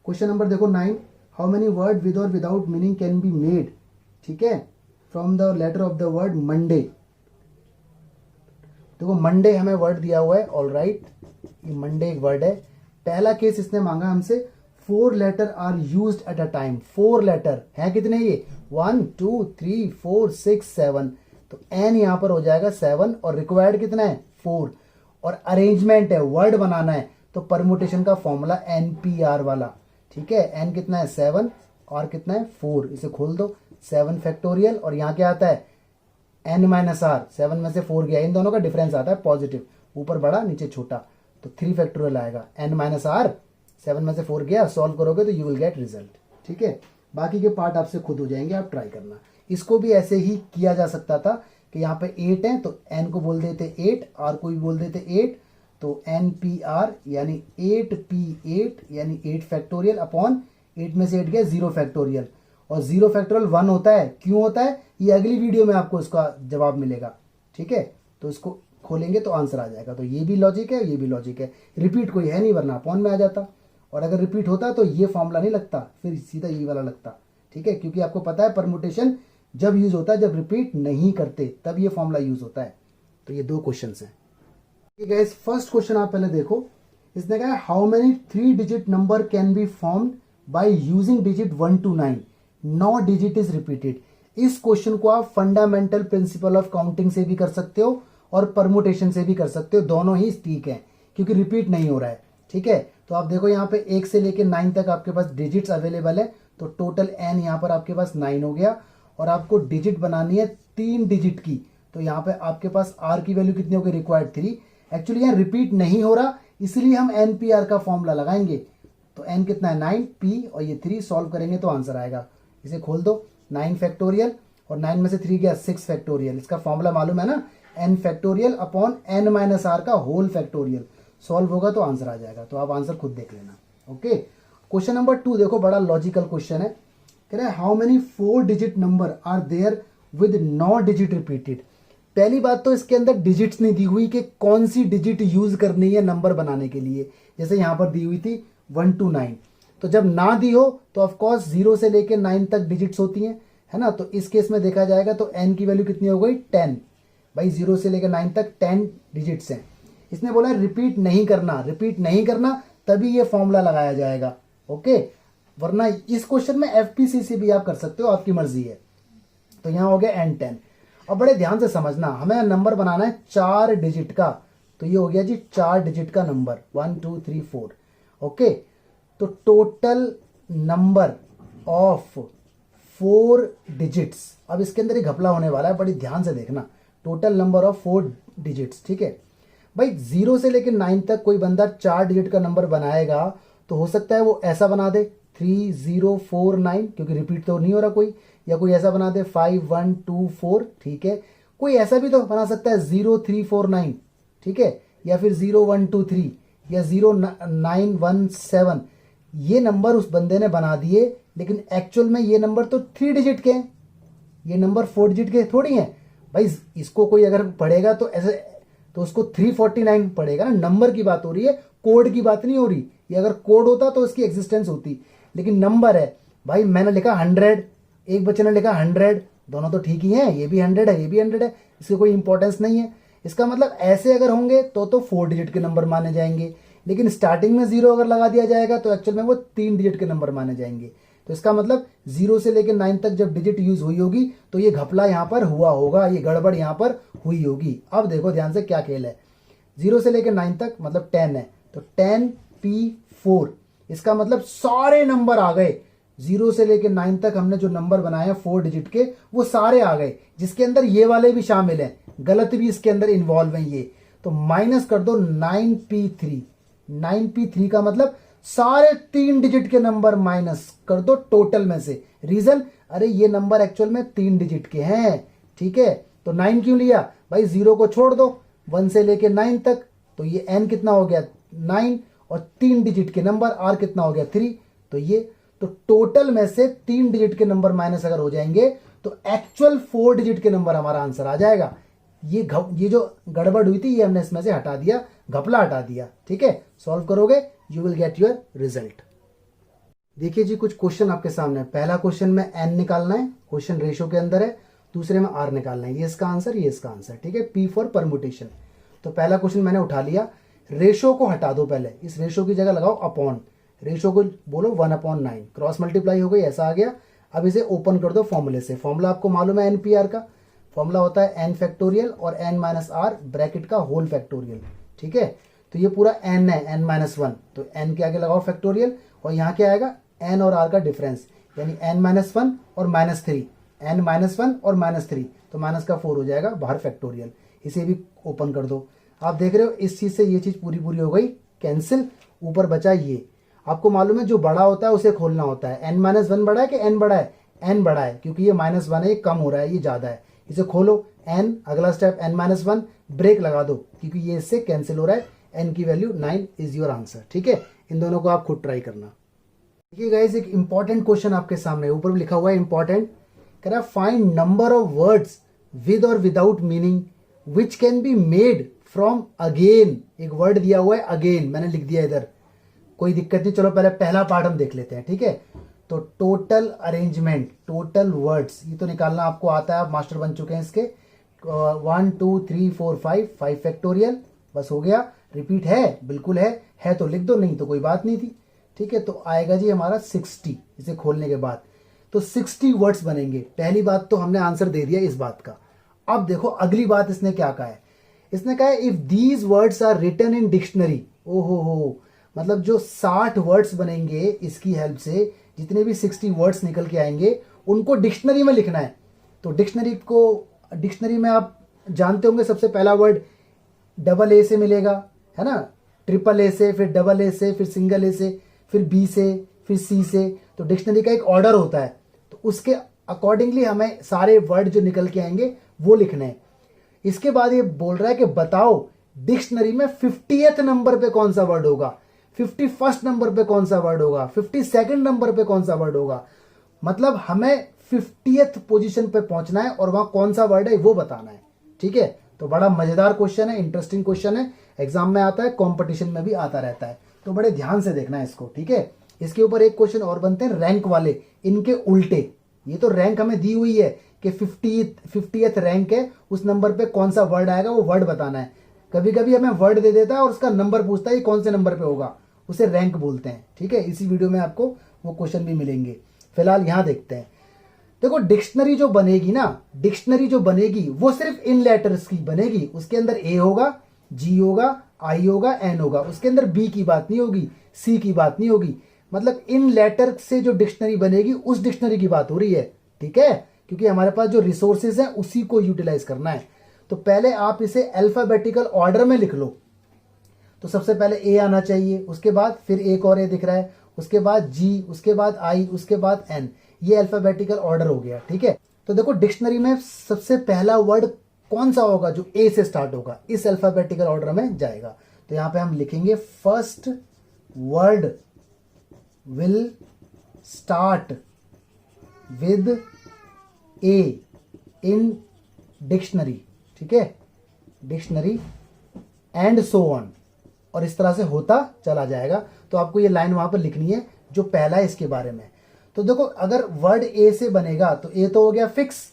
क्वेश्चन नंबर देखो 9, हाउ मेनी वर्ड विद और without meaning can be made, ठीक है, from the letter of the word Monday. देखो मंडे हमें वर्ड दिया हुआ है, ऑल राइट, ये मंडे एक वर्ड है। पहला केस इसने मांगा हमसे 4 letter are used at a time. 4 letter है कितने ये 1 2 3 4 6 7, तो एन यहां पर हो जाएगा 7 और रिक्वायर्ड कितना है 4, और अरेंजमेंट है वर्ड बनाना है तो परमुटेशन का फॉर्मूला एनपीआर वाला, ठीक है। एन कितना है 7 और कितना है 4, इसे खोल दो 7 फैक्टोरियल और यहाँ क्या आता है एन माइनस आर, 7 में से 4 गया, इन दोनों का डिफरेंस आता है पॉजिटिव, ऊपर बड़ा नीचे छोटा, तो 3 फैक्टोरियल आएगा एन माइनस आर, 7 में से 4 गया, सॉल्व करोगे तो यू विल गेट रिजल्ट, ठीक है। बाकी के पार्ट आपसे खुद हो जाएंगे, आप ट्राई करना। इसको भी ऐसे ही किया जा सकता था कि यहाँ पे 8 है तो एन को बोल देते 8, आर को भी बोल देते 8, तो एन पी आर यानी 8p8 यानी 8 फैक्टोरियल अपॉन 8 में से 8 गया 0 फैक्टोरियल, और 0 फैक्टोरियल 1 होता है, क्यों होता है ये अगली वीडियो में आपको इसका जवाब मिलेगा, ठीक है। तो इसको खोलेंगे तो आंसर आ जाएगा, तो ये भी लॉजिक है ये भी लॉजिक है, रिपीट कोई है नहीं वरना अपॉन में आ जाता, और अगर रिपीट होता तो ये फॉर्मूला नहीं लगता, फिर सीधा ये वाला लगता, ठीक है, क्योंकि आपको पता है परमुटेशन जब यूज होता है जब रिपीट नहीं करते तब ये फॉर्मूला यूज होता है। तो ये 2 क्वेश्चन हैं। गाइस फर्स्ट क्वेश्चन आप पहले देखो, इसने कहा how many 3 digit number can be formed by using digit 1 to 9, 9 digit is repeated. इस क्वेश्चन को आप फंडामेंटल प्रिंसिपल ऑफ काउंटिंग से भी कर सकते हो और परमुटेशन से भी कर सकते हो, दोनों ही ठीक है क्योंकि रिपीट नहीं हो रहा है, ठीक है। तो आप देखो यहाँ पे 1 से लेके 9 तक आपके पास डिजिट्स अवेलेबल है, तो टोटल एन यहाँ पर आपके पास 9 हो गया, और आपको डिजिट बनानी है 3 डिजिट की, तो यहाँ पे आपके पास आर की वैल्यू कितनी होगी रिक्वायर्ड 3। एक्चुअली यहाँ रिपीट नहीं हो रहा इसलिए हम एनपीआर का फॉर्मूला लगाएंगे, तो एन कितना है 9 पी और ये 3 सॉल्व करेंगे तो आंसर आएगा। इसे खोल दो 9 फैक्टोरियल और 9 में से 3 गया 6 फैक्टोरियल, इसका फॉर्मूला मालूम है ना n factorial upon n minus r का होल फैक्टोरियल, सॉल्व होगा तो आंसर आ जाएगा, तो आप आंसर खुद देख लेना, ओके। क्वेश्चन नंबर 2 देखो, बड़ा लॉजिकल क्वेश्चन है, कह रहा है how many 4 digit number are there with 9 digit repeated. पहली बात तो इसके अंदर डिजिट्स नहीं दी हुई कि कौन सी डिजिट यूज करनी है नंबर बनाने के लिए, जैसे यहां पर दी हुई थी 1 to 9, तो जब ना दी हो तो ऑफकोर्स 0 से लेकर 9 तक डिजिट्स होती हैं, है ना। तो इस केस में देखा जाएगा तो n की वैल्यू कितनी हो गई 10, भाई 0 से लेकर 9 तक 10 डिजिट्स हैं। इसने बोला रिपीट नहीं करना, रिपीट नहीं करना तभी ये फॉर्मूला लगाया जाएगा, ओके, वरना इस क्वेश्चन में एफपीसीसी भी आप कर सकते हो, आपकी मर्जी है। तो यहां हो गया n10। अब बड़े ध्यान से समझना, हमें नंबर बनाना है 4 डिजिट का, तो ये हो गया जी 4 डिजिट का नंबर 1 2 3 4, ओके। तो टोटल नंबर ऑफ 4 डिजिट्स, अब इसके अंदर एक घपला होने वाला है, बड़ी ध्यान से देखना, टोटल नंबर ऑफ 4 डिजिट्स, ठीक है भाई। 0 से लेकर 9 तक कोई बंदा 4 डिजिट का नंबर बनाएगा तो हो सकता है वो ऐसा बना दे 3049, क्योंकि रिपीट तो नहीं हो रहा कोई, या कोई ऐसा बना दे 5124, ठीक है। कोई ऐसा भी तो बना सकता है 0349, ठीक है, या फिर 0123 या 0917, ये नंबर उस बंदे ने बना दिए, लेकिन एक्चुअल में ये नंबर तो 3 डिजिट के हैं, ये नंबर 4 डिजिट के थोड़ी हैं भाई। इसको कोई अगर पढ़ेगा तो ऐसे तो उसको 349 पड़ेगा ना, नंबर की बात हो रही है, कोड की बात नहीं हो रही। ये अगर कोड होता तो इसकी एग्जिस्टेंस होती, लेकिन नंबर है भाई। मैंने लिखा 100, एक बच्चे ने लिखा 100, दोनों तो ठीक ही हैं, ये भी 100 है ये भी 100 है, इसकी कोई इंपॉर्टेंस नहीं है। इसका मतलब ऐसे अगर होंगे तो 4 डिजिट के नंबर माने जाएंगे, लेकिन स्टार्टिंग में 0 अगर लगा दिया जाएगा तो एक्चुअल में वो 3 डिजिट के नंबर माने जाएंगे। तो इसका मतलब 0 से लेकर 9 तक जब डिजिट यूज हुई होगी तो ये घपला यहां पर हुआ होगा, ये गड़बड़ यहां पर हुई होगी। अब देखो ध्यान से क्या खेल है, 0 से लेकर 9 तक मतलब 10 है, तो 10p4, इसका मतलब सारे नंबर आ गए। 0 से लेकर 9 तक हमने जो नंबर बनाए हैं 4 डिजिट के, वो सारे आ गए, जिसके अंदर ये वाले भी शामिल हैं, गलत भी इसके अंदर इन्वॉल्व है ये। तो माइनस कर दो 9p3, 9p3 का मतलब सारे 3 डिजिट के नंबर माइनस कर दो टोटल में से। रीजन, अरे ये नंबर एक्चुअल में 3 डिजिट के हैं, ठीक है। तो 9 क्यों लिया भाई, 0 को छोड़ दो 1 से लेके 9 तक, तो ये n कितना हो गया 9, और 3 डिजिट के नंबर r कितना हो गया 3, तो ये तो टोटल में से 3 डिजिट के नंबर माइनस अगर हो जाएंगे तो एक्चुअल 4 डिजिट के नंबर हमारा आंसर आ जाएगा। ये जो गड़बड़ हुई थी ये हमने इसमें से हटा दिया, घपला हटा दिया। ठीक है, सॉल्व करोगे you will get your result. देखिए जी कुछ क्वेश्चन आपके सामने। पहला क्वेश्चन में n निकालना है, क्वेश्चन रेशो के अंदर है। दूसरे में r निकालना है, ये इसका आंसर, ये इसका आंसर। ठीक है, P फॉर परमुटेशन। तो पहला क्वेश्चन मैंने उठा लिया। रेशो को हटा दो, पहले इस रेशो की जगह लगाओ अपॉन, रेशो को बोलो 1/9, क्रॉस मल्टीप्लाई हो गई, ऐसा आ गया। अब इसे ओपन कर दो फॉर्मूले से। फॉर्मूला आपको मालूम है NPR का, फॉर्मूला होता है n फैक्टोरियल और n माइनस आर ब्रैकेट का होल फैक्टोरियल। ठीक है, तो ये पूरा n है, n माइनस 1, तो n के आगे लगाओ फैक्टोरियल, और यहाँ क्या आएगा n और r का डिफरेंस, यानी n माइनस 1 और माइनस 3, n माइनस 1 और माइनस 3, तो माइनस का 4 हो जाएगा बाहर फैक्टोरियल। इसे भी ओपन कर दो। आप देख रहे हो इस चीज से ये चीज पूरी पूरी हो गई कैंसिल। ऊपर बचा ये, आपको मालूम है जो बड़ा होता है उसे खोलना होता है। n माइनस 1 बड़ा है कि n बड़ा है? n बड़ा है, क्योंकि ये माइनस 1 है, ये कम हो रहा है, ये ज्यादा है। इसे खोलो n, अगला स्टेप n माइनस 1, ब्रेक लगा दो क्योंकि ये इससे कैंसिल हो रहा है। n की वैल्यू 9 इज योर आंसर। ठीक है, इन दोनों को आप खुद ट्राई करना। देखिए गाइस एक इंपॉर्टेंट क्वेश्चन आपके सामने, ऊपर लिखा हुआ है इंपॉर्टेंट, कह रहा है find number of words with और without meaning which can be made from again. एक वर्ड दिया हुआ है अगेन, मैंने लिख दिया इधर, कोई दिक्कत नहीं। चलो पहले पहला पार्ट हम देख लेते हैं। ठीक है, तो टोटल अरेंजमेंट, टोटल वर्ड्स, ये तो निकालना आपको आता है, आप मास्टर बन चुके हैं इसके। 1 2 3 4 5 फैक्टोरियल, बस हो गया। रिपीट है, बिल्कुल है तो लिख दो, नहीं तो कोई बात नहीं थी। ठीक है, तो आएगा जी हमारा 60 इसे खोलने के बाद, तो 60 वर्ड्स बनेंगे। पहली बात तो हमने आंसर दे दिया इस बात का। अब देखो अगली बात इसने क्या कहा है, इसने कहा है if these words are written in dictionary. ओहो हो, मतलब जो 60 वर्ड्स बनेंगे इसकी हेल्प से, जितने भी 60 वर्ड्स निकल के आएंगे उनको डिक्शनरी में लिखना है। तो डिक्शनरी में आप जानते होंगे सबसे पहला वर्ड डबल ए से मिलेगा, है ना, ट्रिपल ए से, फिर डबल ए से, फिर सिंगल ए से, फिर बी से, फिर सी से। तो डिक्शनरी का एक ऑर्डर होता है, तो उसके अकॉर्डिंगली हमें सारे वर्ड जो निकल के आएंगे वो लिखने हैं। इसके बाद ये बोल रहा है कि बताओ डिक्शनरी में 50th नंबर पे कौन सा वर्ड होगा, 51st नंबर पे कौन सा वर्ड होगा, 52nd नंबर पे कौन सा वर्ड होगा। मतलब हमें 50th पोजीशन पे पहुंचना है और वहां कौन सा वर्ड है वो बताना है। ठीक है, तो बड़ा मजेदार क्वेश्चन है, इंटरेस्टिंग क्वेश्चन है, एग्जाम में आता है, कंपटीशन में भी आता रहता है, तो बड़े ध्यान से देखना है इसको। ठीक है, इसके ऊपर एक क्वेश्चन और बनते हैं रैंक वाले, इनके उल्टे। ये तो रैंक हमें दी हुई है कि 50th रैंक है, उस नंबर पे कौन सा वर्ड आएगा वो वर्ड बताना है। कभी कभी हमें वर्ड दे देता है और उसका नंबर पूछता है कौन से नंबर पे होगा, उसे रैंक बोलते हैं। ठीक है, इसी वीडियो में आपको वो क्वेश्चन भी मिलेंगे। फिलहाल यहां देखते हैं। देखो डिक्शनरी जो बनेगी ना, डिक्शनरी जो बनेगी वो सिर्फ इन लेटर्स की बनेगी। उसके अंदर ए होगा, जी होगा, आई होगा, एन होगा, उसके अंदर बी की बात नहीं होगी, सी की बात नहीं होगी। मतलब इन लेटर से जो डिक्शनरी बनेगी उस डिक्शनरी की बात हो रही है। ठीक है, क्योंकि हमारे पास जो रिसोर्सेज हैं उसी को यूटिलाइज करना है। तो पहले आप इसे अल्फाबेटिकल ऑर्डर में लिख लो। तो सबसे पहले ए आना चाहिए, उसके बाद फिर एक और ए दिख रहा है, उसके बाद जी, उसके बाद आई, उसके बाद एन। ये अल्फाबेटिकल ऑर्डर हो गया। ठीक है, तो देखो डिक्शनरी में सबसे पहला वर्ड कौन सा होगा जो ए से स्टार्ट होगा, इस अल्फाबेटिकल ऑर्डर में जाएगा। तो यहां पे हम लिखेंगे first word will start with A in dictionary. ठीक है, डिक्शनरी एंड सो ऑन, और इस तरह से होता चला जाएगा। तो आपको ये लाइन वहां पर लिखनी है जो पहला है इसके बारे में। तो देखो अगर वर्ड ए से बनेगा तो ए तो हो गया फिक्स,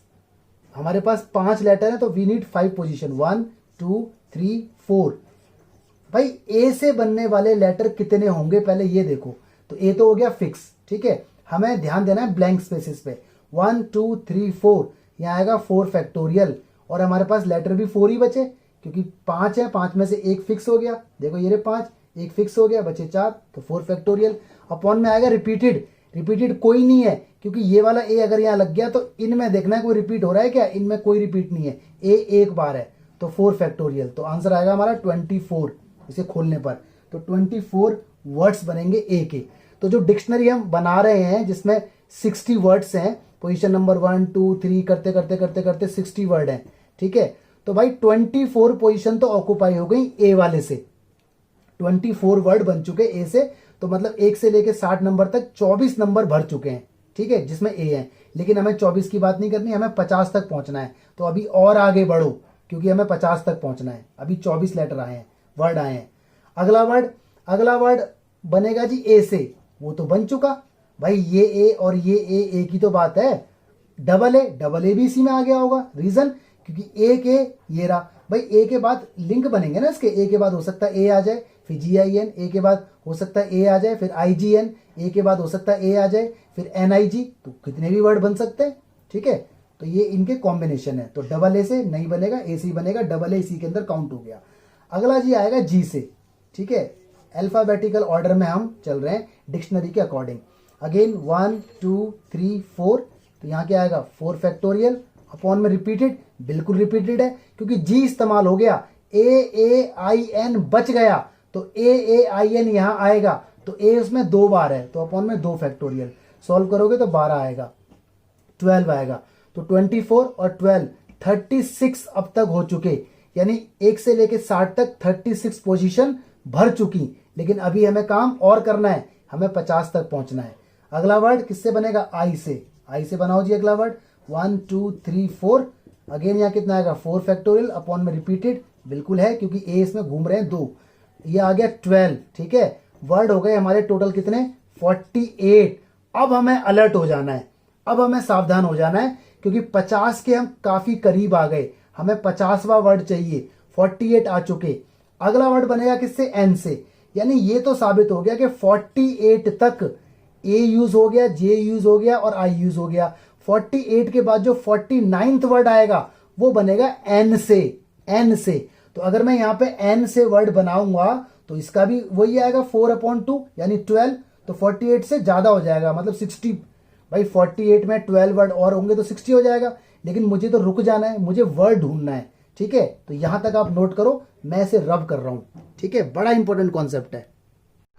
हमारे पास 5 लेटर है तो वी नीड 5 पोजीशन, 1 2 3 4। भाई ए से बनने वाले लेटर कितने होंगे पहले ये देखो। तो ए तो हो गया फिक्स। ठीक है, हमें ध्यान देना है ब्लैंक स्पेसेस पे। 1 2 3 4, यहाँ आएगा 4 फैक्टोरियल, और हमारे पास लेटर भी 4 ही बचे क्योंकि 5 है, 5 में से एक फिक्स हो गया। देखो ये 5, एक फिक्स हो गया, बचे 4, तो 4 फैक्टोरियल। अपॉन में आएगा रिपीटेड, रिपीटेड कोई नहीं है क्योंकि ये वाला ए अगर यहाँ लग गया तो इनमें देखना है कोई रिपीट हो रहा है क्या, इनमें कोई रिपीट नहीं है, ए एक बार है, तो 4 फैक्टोरियल। तो आंसर आएगा हमारा 24 इसे खोलने पर। तो 24 वर्ड्स बनेंगे ए के। तो जो डिक्शनरी हम बना रहे हैं जिसमें 60 वर्ड्स हैं, पोजीशन नंबर 1 2 3 करते करते करते करते 60 वर्ड हैं। ठीक है, तो भाई 24 पोजीशन तो ऑक्यूपाई हो गई ए वाले से, 24 वर्ड बन चुके ए से। तो मतलब 1 से लेके 60 नंबर तक 24 नंबर भर चुके हैं। ठीक है, जिसमें ए है, लेकिन हमें 24 की बात नहीं करनी, हमें 50 तक पहुंचना है। तो अभी और आगे बढ़ो। क्योंकि हमें 50 तक पहुंचना है। अभी 24 लेटर आए हैं, वर्ड आए हैं। अगला वर्ड बनेगा जी ए से, वो तो बन चुका भाई, ये ए और ये ए की तो बात है। डबल ए भी इसी में आ गया होगा। रीजन क्योंकि ए के ये रहा भाई, ए के बाद लिंक बनेंगे ना इसके, ए के बाद हो सकता है ए आ जाए, फिर GIN, ए के बाद हो सकता है ए आ जाए, फिर IGN, ए के बाद हो सकता है ए आ जाए, फिर NIG, तो कितने भी वर्ड बन सकते हैं। ठीक है, तो ये इनके कॉम्बिनेशन है। तो डबल ए से नहीं बनेगा, ए से ही बनेगा, डबल ए इसी के अंदर काउंट हो गया। अगला जी आएगा जी से। ठीक है, अल्फाबेटिकल ऑर्डर में हम चल रहे हैं डिक्शनरी के अकॉर्डिंग। अगेन 1 2 3 4, तो यहाँ क्या आएगा 4 फैक्टोरियल अपॉन में रिपीटेड, बिल्कुल रिपीटेड है क्योंकि जी इस्तेमाल हो गया, AAIN बच गया, तो AAIN यहाँ आएगा, तो ए उसमें 2 बार है, तो अपॉन में 2 फैक्टोरियल। सॉल्व करोगे तो 12 आएगा, 12 आएगा, तो 24 और 12 36 अब तक हो चुके, यानी 1 से लेके 60 तक 36 पोजीशन भर चुकी। लेकिन अभी हमें काम और करना है, हमें 50 तक पहुंचना है। अगला वर्ड किससे बनेगा, आई से। आई से बनाओ जी अगला वर्ड, 1 2 3 4। अगेन यहाँ कितना आएगा 4 फैक्टोरियल अपॉन में रिपीटेड, बिल्कुल है क्योंकि ए इसमें घूम रहे हैं 2, ये आ गया 12। ठीक है, वर्ड हो गए हमारे टोटल कितने 48। अब हमें अलर्ट हो जाना है, अब हमें सावधान हो जाना है क्योंकि 50 के हम काफी करीब आ गए, हमें 50वां वर्ड चाहिए, 48 आ चुके। अगला वर्ड बनेगा किससे, एन से, यानी ये तो साबित हो गया कि 48 तक ए यूज हो गया, जे यूज हो गया और आई यूज हो गया। 48 के बाद जो 49th वर्ड आएगा वो बनेगा एन से, एन से। तो अगर मैं यहाँ पे एन से वर्ड बनाऊंगा तो इसका भी वही आएगा 4/2 यानी 12, तो 48 से ज्यादा हो जाएगा, मतलब 60। भाई 48 में 12 वर्ड और होंगे तो 60 हो जाएगा, लेकिन मुझे तो रुक जाना है, मुझे वर्ड ढूंढना है। ठीक है, तो यहां तक आप नोट करो, मैं इसे रब कर रहा हूं। ठीक है, बड़ा इंपॉर्टेंट कॉन्सेप्ट है।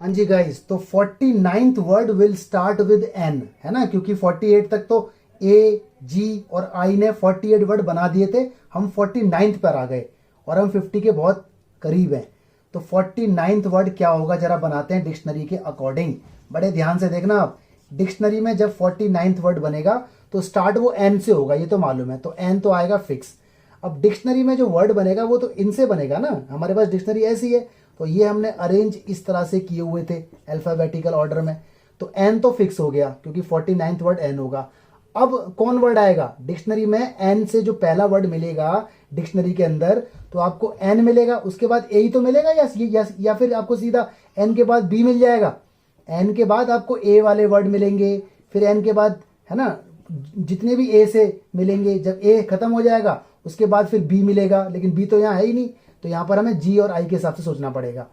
हाँ जी गाइस, तो 49th word will start with N, है ना, क्योंकि 48 तक तो ए, जी और आई ने 48 वर्ड बना दिए थे, हम 49th पर आ गए और हम 50 के बहुत करीब हैं। तो 49th वर्ड क्या होगा जरा बनाते हैं डिक्शनरी के अकॉर्डिंग। बड़े ध्यान से देखना आप, डिक्शनरी में जब 49th वर्ड बनेगा तो स्टार्ट वो एन से होगा, ये तो मालूम है, तो एन तो आएगा फिक्स। अब डिक्शनरी में जो वर्ड बनेगा वो तो इनसे बनेगा ना, हमारे पास डिक्शनरी ऐसी है, तो ये हमने अरेंज इस तरह से किए हुए थे अल्फाबेटिकल ऑर्डर में, तो एन तो फिक्स हो गया क्योंकि 49th वर्ड एन होगा। अब कौन वर्ड आएगा डिक्शनरी में, एन से जो पहला वर्ड मिलेगा डिक्शनरी के अंदर, तो आपको एन मिलेगा, उसके बाद ए ही तो मिलेगा, या फिर आपको सीधा एन के बाद बी मिल जाएगा। एन के बाद आपको ए वाले वर्ड मिलेंगे, फिर एन के बाद, है ना, जितने भी ए से मिलेंगे, जब ए खत्म हो जाएगा उसके बाद फिर बी मिलेगा, लेकिन बी तो यहाँ है ही नहीं, तो यहाँ पर हमें जी और आई के हिसाब से सोचना पड़ेगा।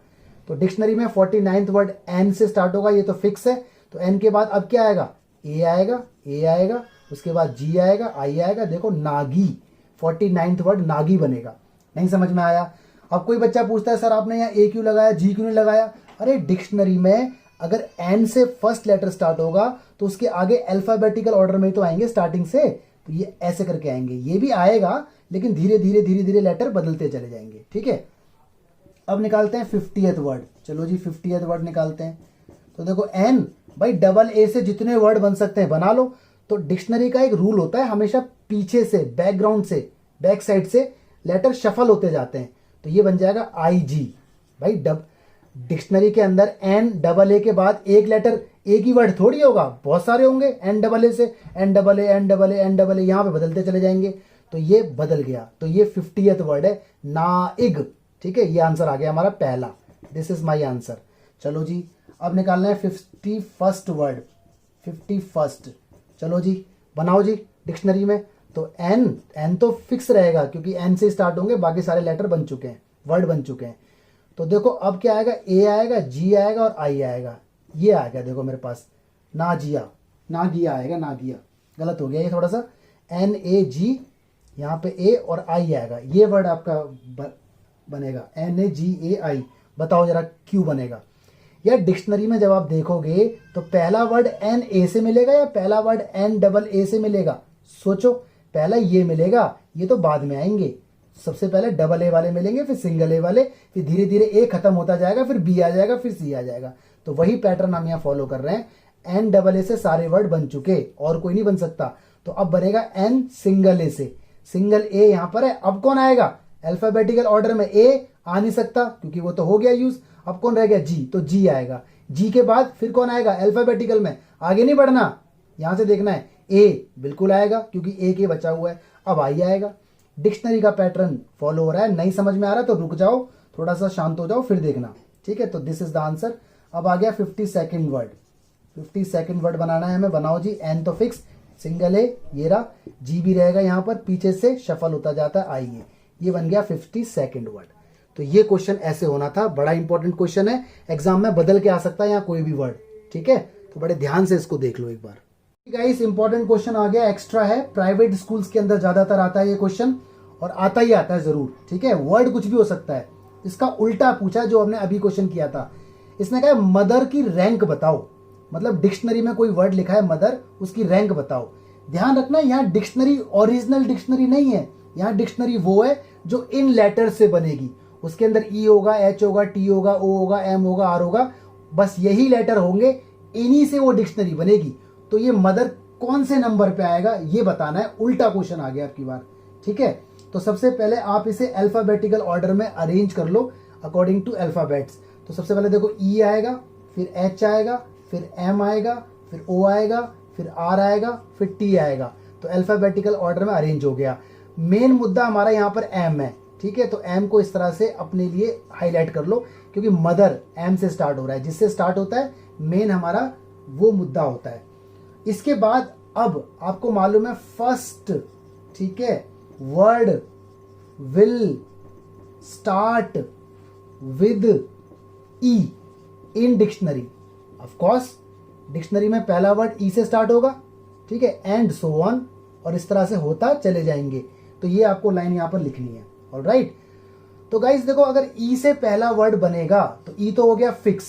तो डिक्शनरी में 49th वर्ड एन से स्टार्ट होगा, ये तो फिक्स है। तो एन के बाद अब क्या आएगा, ए आएगा, उसके बाद जी आएगा, आई आएगा। देखो नागी, 49th वर्ड नागी बनेगा। नहीं समझ में आया? अब कोई बच्चा पूछता है सर आपने यहाँ ए क्यों लगाया, जी क्यों नहीं लगाया? अरे डिक्शनरी में अगर एन से फर्स्ट लेटर स्टार्ट होगा तो उसके आगे अल्फाबेटिकल ऑर्डर में तो आएंगे स्टार्टिंग से, तो ये ऐसे करके आएंगे, ये भी आएगा लेकिन धीरे धीरे लेटर बदलते चले जाएंगे। ठीक है, अब निकालते हैं 50th वर्ड। चलो जी 50th वर्ड निकालते हैं। तो देखो एन, भाई डबल ए से जितने वर्ड बन सकते हैं बना लो। तो डिक्शनरी का एक रूल होता है, हमेशा पीछे से, बैकग्राउंड से, बैक साइड से लेटर शफल होते जाते हैं। तो ये बन जाएगा IG। भाई डिक्शनरी के अंदर एन डबल ए के बाद एक लेटर, एक ही वर्ड थोड़ी होगा, बहुत सारे होंगे। एन डबल ए से एन डबल ए, यहाँ पे बदलते चले जाएंगे। तो ये बदल गया, तो ये 50th वर्ड है नाइग। ठीक है, ये आंसर आ गया हमारा पहला, दिस इज माई आंसर। चलो जी अब निकालना है 51st वर्ड, 51st। चलो जी बनाओ जी डिक्शनरी में। तो एन तो फिक्स रहेगा क्योंकि एन से स्टार्ट होंगे, बाकी सारे लेटर बन चुके हैं, वर्ड बन चुके हैं। तो देखो अब क्या आएगा, ए आएगा, जी आएगा और आई आएगा। ये आएगा देखो मेरे पास नागिया आएगा, नागिया गलत हो गया ये थोड़ा सा, NAG, यहाँ पे ए और आई आएगा, ये वर्ड आपका बनेगा NAGAI। बताओ जरा क्यों बनेगा? यार डिक्शनरी में जब आप देखोगे तो पहला वर्ड NA से मिलेगा या पहला वर्ड NAA से मिलेगा? सोचो, पहला ये मिलेगा, ये तो बाद में आएंगे। सबसे पहले डबल ए वाले मिलेंगे, फिर सिंगल ए वाले, फिर धीरे धीरे ए खत्म होता जाएगा, फिर बी आ जाएगा, फिर सी आ जाएगा। तो वही पैटर्न हम यहाँ फॉलो कर रहे हैं। NAA से सारे वर्ड बन चुके और कोई नहीं बन सकता। तो अब बनेगा N सिंगल ए से, सिंगल ए यहाँ पर है। अब कौन आएगा? अल्फाबेटिकल ऑर्डर में ए आ नहीं सकता क्योंकि वो तो हो गया यूज। अब कौन रह गया, जी, तो जी आएगा। जी के बाद फिर कौन आएगा अल्फाबेटिकल में, आगे नहीं बढ़ना, यहां से देखना है, ए बिल्कुल आएगा क्योंकि ए के बचा हुआ है, अब आई आएगा। डिक्शनरी का पैटर्न फॉलो हो रहा है, नहीं समझ में आ रहा तो रुक जाओ, थोड़ा सा शांत हो जाओ फिर देखना, ठीक है। तो दिस इज द आंसर। अब आ गया 52nd वर्ड, 52nd वर्ड बनाना है हमें, बनाओ जी। एन तो फिक्स, सिंगल ए, ये रहा, जी भी रहेगा यहाँ पर, पीछे से शफल होता जाता है, आइए, ये बन गया 52nd वर्ड। तो ये क्वेश्चन ऐसे होना था, बड़ा इंपॉर्टेंट क्वेश्चन है, एग्जाम में बदल के आ सकता है यहाँ कोई भी वर्ड, ठीक है। तो बड़े ध्यान से इसको देख लो एक बार। गाइस इंपॉर्टेंट क्वेश्चन आ गया, एक्स्ट्रा है, प्राइवेट स्कूल्स के अंदर ज्यादातर आता है ये क्वेश्चन, और आता ही आता है जरूर, ठीक है। वर्ड कुछ भी हो सकता है, इसका उल्टा पूछा जो हमने अभी क्वेश्चन किया था। इसने कहा मदर की रैंक बताओ, मतलब डिक्शनरी में कोई वर्ड लिखा है मदर, उसकी रैंक बताओ। ध्यान रखना यहाँ डिक्शनरी ओरिजिनल डिक्शनरी नहीं है, यहाँ डिक्शनरी वो है जो इन लेटर से बनेगी, उसके अंदर ई होगा, एच होगा, टी होगा, ओ होगा, एम होगा, आर होगा, बस यही लेटर होंगे, इन्हीं से वो डिक्शनरी बनेगी। तो ये मदर कौन से नंबर पे आएगा ये बताना है, उल्टा क्वेश्चन आ गया आपकी बार, ठीक है। तो सबसे पहले आप इसे अल्फाबेटिकल ऑर्डर में अरेंज कर लो अकॉर्डिंग टू अल्फाबेट्स। तो सबसे पहले देखो ई आएगा, फिर एच आएगा, फिर एम आएगा, फिर ओ आएगा, फिर आर आएगा, फिर टी आएगा। तो अल्फाबेटिकल ऑर्डर में अरेंज हो गया। मेन मुद्दा हमारा यहाँ पर एम है, ठीक है। तो एम को इस तरह से अपने लिए हाईलाइट कर लो क्योंकि मदर एम से स्टार्ट हो रहा है, जिससे स्टार्ट होता है मेन हमारा वो मुद्दा होता है। इसके बाद अब आपको मालूम है फर्स्ट, ठीक है, word will start with E in dictionary. Of course dictionary में पहला वर्ड ई से स्टार्ट होगा, ठीक है, एंड सो ऑन, और इस तरह से होता चले जाएंगे। तो ये आपको लाइन यहां पर लिखनी है, ऑलराइट। तो गाइस देखो, अगर ई से पहला वर्ड बनेगा तो ई तो हो गया फिक्स।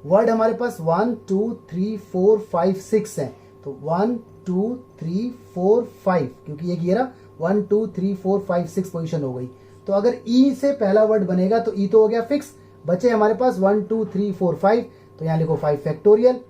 वर्ड हमारे पास 1 2 3 4 5 6 है, तो 1 2 3 4 5, क्योंकि ये घेरा 1 2 3 4 5 6 पोजीशन हो गई। तो अगर ई से पहला वर्ड बनेगा तो ई तो हो गया फिक्स, बचे हमारे पास 1 2 3 4 5, तो यहां लिखो 5 फैक्टोरियल।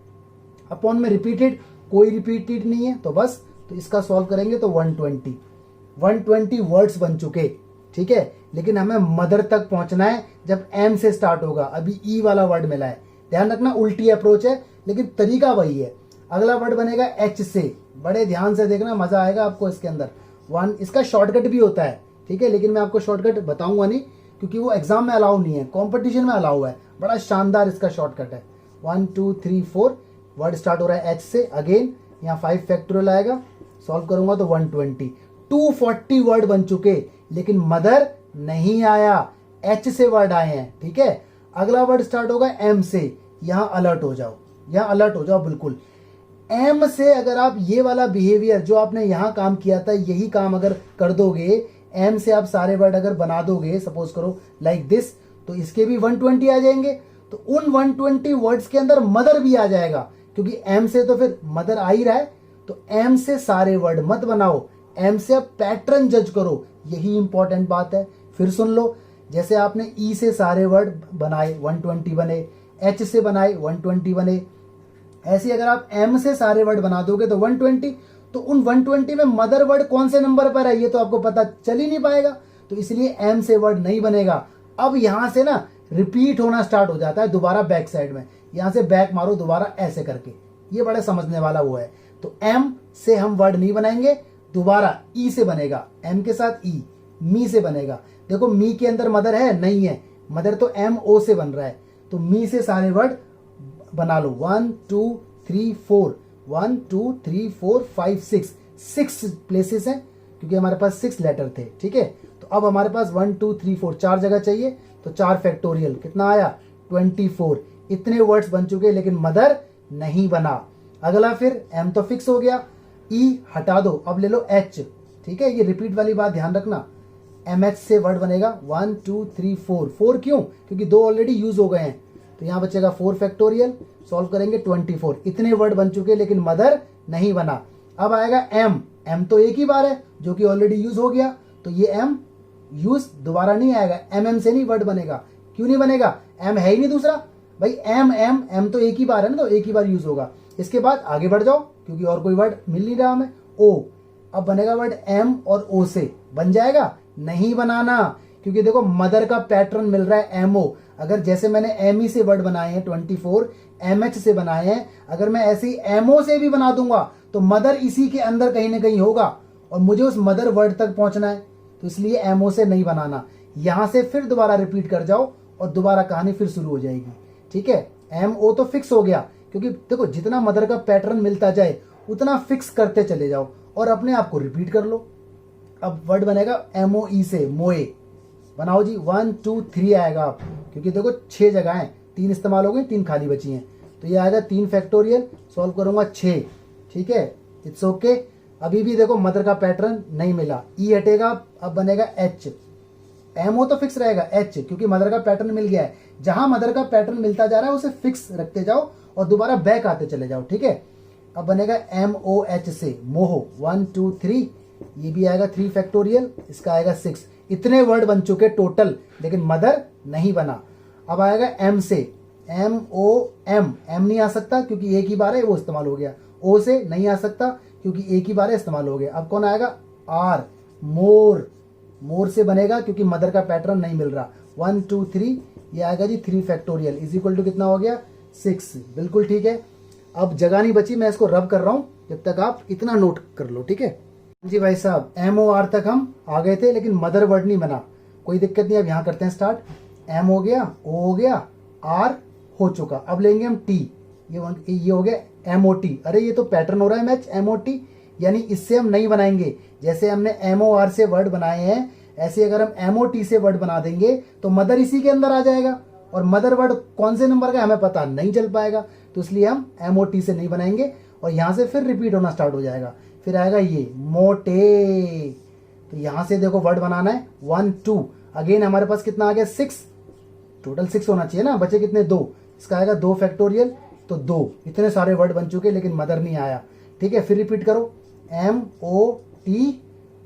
अपॉन में रिपीटेड, कोई रिपीटेड नहीं है तो बस, तो इसका सॉल्व करेंगे तो 120 वर्ड्स बन चुके, ठीक है। लेकिन हमें मदर तक पहुंचना है जब एम से स्टार्ट होगा, अभी ई वाला वर्ड मिला है, ध्यान रखना उल्टी अप्रोच है लेकिन तरीका वही है। अगला वर्ड बनेगा एच से, बड़े ध्यान से देखना, मजा आएगा आपको इसके अंदर। वन, इसका शॉर्टकट भी होता है, ठीक है, लेकिन मैं आपको शॉर्टकट बताऊंगा नहीं क्योंकि वो एग्जाम में अलाउ नहीं है, कॉम्पिटिशन में अलाउ है। बड़ा शानदार इसका शॉर्टकट है। 1 2 3 4 वर्ड स्टार्ट हो रहा है एच से, अगेन यहाँ 5 फैक्टोरियल आएगा, सॉल्व करूंगा तो 120, 240 वर्ड बन चुके, लेकिन मदर नहीं आया, एच से वर्ड आए हैं, ठीक है। अगला वर्ड स्टार्ट होगा एम से, यहां अलर्ट हो जाओ, यहां अलर्ट हो जाओ बिल्कुल। एम से अगर आप ये वाला बिहेवियर जो आपने यहां काम किया था, यही काम अगर कर दोगे, एम से आप सारे वर्ड अगर बना दोगे, सपोज करो लाइक दिस, तो इसके भी 120 आ जाएंगे। तो उन 120 वर्ड्स के अंदर मदर भी आ जाएगा, क्योंकि एम से तो फिर मदर आ ही रहा है। तो एम से सारे वर्ड मत बनाओ, एम से अब पैटर्न जज करो, यही इंपॉर्टेंट बात है। फिर सुन लो, जैसे आपने ई से सारे वर्ड बनाए 120 बने, एच से बनाए 120 बने, ऐसे अगर आप एम से सारे वर्ड बना दोगे तो 120। तो उन 120 में मदर वर्ड कौन से नंबर पर है ये तो आपको पता चल ही नहीं पाएगा, तो इसलिए एम से वर्ड नहीं बनेगा। अब यहां से ना रिपीट होना स्टार्ट हो जाता है दोबारा बैक साइड में, यहां से बैक मारो दोबारा ऐसे करके, ये बड़ा समझने वाला वो है। तो एम से हम वर्ड नहीं बनाएंगे, दोबारा ई से बनेगा, एम के साथ ई, मी से बनेगा। देखो मी के अंदर मदर है नहीं है, मदर तो एम ओ से बन रहा है, तो मी से सारे वर्ड बना लो। 1 2 3 4, 1 2 3 4 5 6 प्लेसेस हैं क्योंकि हमारे पास 6 लेटर थे, ठीक है। तो अब हमारे पास 1 2 3 4 4 जगह चाहिए, तो 4 फैक्टोरियल कितना आया 24। इतने वर्ड्स बन चुके लेकिन मदर नहीं बना। अगला फिर एम तो फिक्स हो गया, ई हटा दो, अब ले लो एच, ठीक है। ये रिपीट वाली बात ध्यान रखना, एम एच से वर्ड बनेगा 1 2 3 4। 4 क्यों? क्योंकि 2 ऑलरेडी यूज हो गए हैं, तो यहां बचेगा 4 फैक्टोरियल, सॉल्व करेंगे 24। इतने वर्ड बन चुके लेकिन मदर नहीं बना। अब आएगा एम, एम तो एक ही बार है जो कि ऑलरेडी यूज हो गया, तो ये एम यूज दोबारा नहीं आएगा, एम से नहीं वर्ड बनेगा। क्यों नहीं बनेगा? एम है ही नहीं दूसरा भाई, एम तो एक ही बार है ना, तो एक ही बार यूज होगा। इसके बाद आगे बढ़ जाओ क्योंकि और कोई वर्ड मिल नहीं रहा हमें। ओ, अब बनेगा वर्ड एम और ओ से, बन जाएगा? नहीं बनाना, क्योंकि देखो मदर का पैटर्न मिल रहा है एमओ। अगर जैसे मैंने एमई से वर्ड बनाए हैं 24, एमएच से बनाए हैं, अगर मैं ऐसे ही एमओ से भी बना दूंगा तो मदर इसी के अंदर कहीं ना कहीं होगा और मुझे उस मदर वर्ड तक पहुंचना है, तो इसलिए एमओ से नहीं बनाना। यहां से फिर दोबारा रिपीट कर जाओ और दोबारा कहानी फिर शुरू हो जाएगी। ठीक है, एमओ तो फिक्स हो गया, क्योंकि देखो जितना मदर का पैटर्न मिलता जाए उतना फिक्स करते चले जाओ और अपने आप को रिपीट कर लो। अब वर्ड बनेगा एमओई से, मोए। बनाओ जी, 1 2 3 आएगा आप, क्योंकि देखो 6 जगह हैं, 3 इस्तेमाल हो गई, 3 खाली बची हैं, तो ये आएगा 3 फैक्टोरियल। सॉल्व करूंगा 6। ठीक है, इट्स ओके। अभी भी देखो मदर का पैटर्न नहीं मिला, ई हटेगा, अब बनेगा एच। एमओ तो फिक्स रहेगा, एच क्योंकि मदर का पैटर्न मिल गया है। जहां मदर का पैटर्न मिलता जा रहा है उसे फिक्स रखते जाओ और दोबारा बैक आते चले जाओ। ठीक है, अब बनेगा MOH से, मोहो। 1 2 3, ये भी आएगा 3 फैक्टोरियल, इसका आएगा 6। इतने वर्ड बन चुके टोटल, लेकिन मदर नहीं बना। अब आएगा M से, MOM। एम नहीं आ सकता क्योंकि एक ही बार है, वो इस्तेमाल हो गया। O से नहीं आ सकता क्योंकि एक ही बार है, इस्तेमाल हो गया। अब कौन आएगा? R, मोर। मोर से बनेगा क्योंकि मदर का पैटर्न नहीं मिल रहा। 1 2 3, ये आएगा जी 3 फैक्टोरियल इज इक्वल टू कितना हो गया? 6। बिल्कुल ठीक है। अब जगह नहीं बची, मैं इसको रब कर रहा हूं, जब तक आप इतना नोट कर लो। ठीक है जी भाई साहब, MOR तक हम आ गए थे, लेकिन मदर वर्ड नहीं बना। कोई दिक्कत नहीं, अब यहां करते हैं स्टार्ट। M हो गया, O हो गया, R हो चुका। अब लेंगे हम T, ये हो गया MOT। अरे ये तो पैटर्न हो रहा है मैच, MOT, यानी इससे हम नहीं बनाएंगे। जैसे हमने MOR से वर्ड बनाए हैं, ऐसे अगर हम MOT से वर्ड बना देंगे तो मदर इसी के अंदर आ जाएगा, और मदर वर्ड कौन से नंबर का हमें पता नहीं चल पाएगा, तो इसलिए हम MOT से नहीं बनाएंगे और यहां से फिर रिपीट होना स्टार्ट हो जाएगा। फिर आएगा ये मोटे, तो यहां से देखो वर्ड बनाना है 1 2। अगेन हमारे पास कितना आ गया? 6। टोटल 6 होना चाहिए ना, बचे कितने? 2। इसका आएगा 2 फैक्टोरियल, तो 2। इतने सारे वर्ड बन चुके, लेकिन मदर नहीं आया। ठीक है, फिर रिपीट करो, MOT,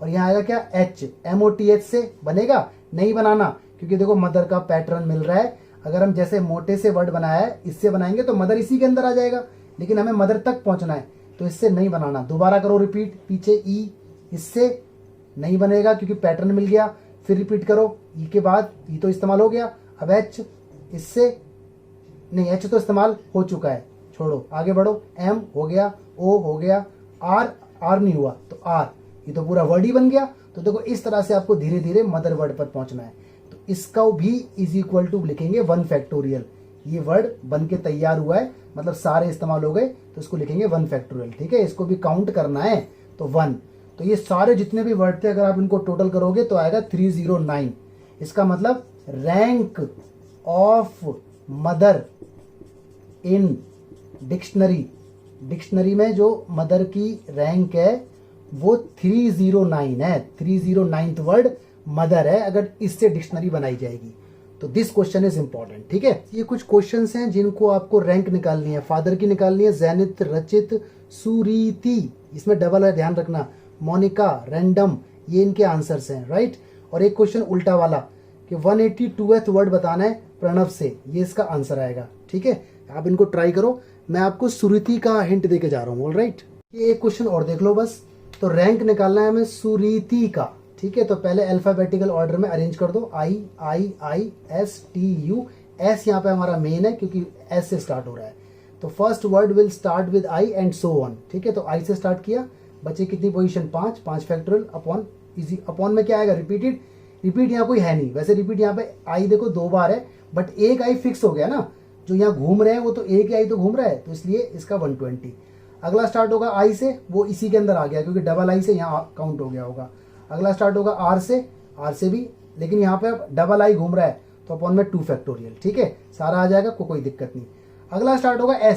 और यहाँ आएगा क्या? H। MOTH से बनेगा? नहीं बनाना, क्योंकि देखो मदर का पैटर्न मिल रहा है। अगर हम जैसे मोटे से वर्ड बनाया है, इससे बनाएंगे तो मदर इसी के अंदर आ जाएगा, लेकिन हमें मदर तक पहुंचना है, तो इससे नहीं बनाना। दोबारा करो रिपीट, पीछे ई, इससे नहीं बनेगा क्योंकि पैटर्न मिल गया। फिर रिपीट करो, ई के बाद ई तो इस्तेमाल हो गया, अब एच, इससे नहीं, एच तो इस्तेमाल हो चुका है, छोड़ो, आगे बढ़ो। M हो गया, O हो गया, R नहीं हुआ तो R, ये तो पूरा वर्ड ही बन गया। तो देखो इस तरह से आपको धीरे धीरे मदर वर्ड पर पहुंचना है। तो इसका भी इज इक्वल टू लिखेंगे 1 फैक्टोरियल। ये वर्ड बन के तैयार हुआ है, मतलब सारे इस्तेमाल हो गए, तो इसको लिखेंगे 1 फैक्टोरियल। ठीक है, इसको भी काउंट करना है, तो 1। तो ये सारे जितने भी वर्ड थे, अगर आप इनको टोटल करोगे तो आएगा 309। इसका मतलब rank of mother in dictionary में जो मदर की रैंक है वो 309 है। 309th वर्ड मदर है, अगर इससे डिक्शनरी बनाई जाएगी तो दिस क्वेश्चन इज इंपॉर्टेंट। ठीक है, ये कुछ क्वेश्चंस हैं जिनको आपको रैंक निकालनी है। फादर की निकालनी है, जैनित, रचित, सुरीति, इसमें डबल है, ध्यान रखना, मोनिका, रैंडम, ये इनके आंसर्स हैं, राइट। और एक क्वेश्चन उल्टा वाला कि 182th वर्ड बताना है प्रणव से, ये इसका आंसर आएगा। ठीक है, आप इनको ट्राई करो, मैं आपको सुरीति का हिंट देके जा रहा हूँ, ऑलराइट। ये एक क्वेश्चन और देख लो बस। तो रैंक निकालना है हमें सुरीति का। ठीक है, तो पहले अल्फाबेटिकल ऑर्डर में अरेंज कर दो, IIISTU। एस यहाँ पे हमारा मेन है क्योंकि एस से स्टार्ट हो रहा है, तो first word will start with I and so on. ठीक है, तो I से स्टार्ट किया, बचे कितनी position? 5 factorial upon, easy upon में क्या आएगा? रिपीटेड। रिपीट यहाँ कोई है नहीं, वैसे रिपीट यहाँ पे I देखो 2 बार है, बट एक I फिक्स हो गया ना, जो यहाँ घूम रहे हैं वो तो एक ही I तो घूम रहा है, तो इसलिए इसका 120। अगला स्टार्ट होगा I से, वो इसी के अंदर आ गया क्योंकि डबल I से यहाँ काउंट हो गया होगा। अगला स्टार्ट होगा R से भी, लेकिन यहाँ पे अब डबल I घूम रहा है तो अपॉन में 2 फैक्टोरियल। ठीक है, सारा आ जाएगा, कोई दिक्कत नहीं। अगला स्टार्ट होगा S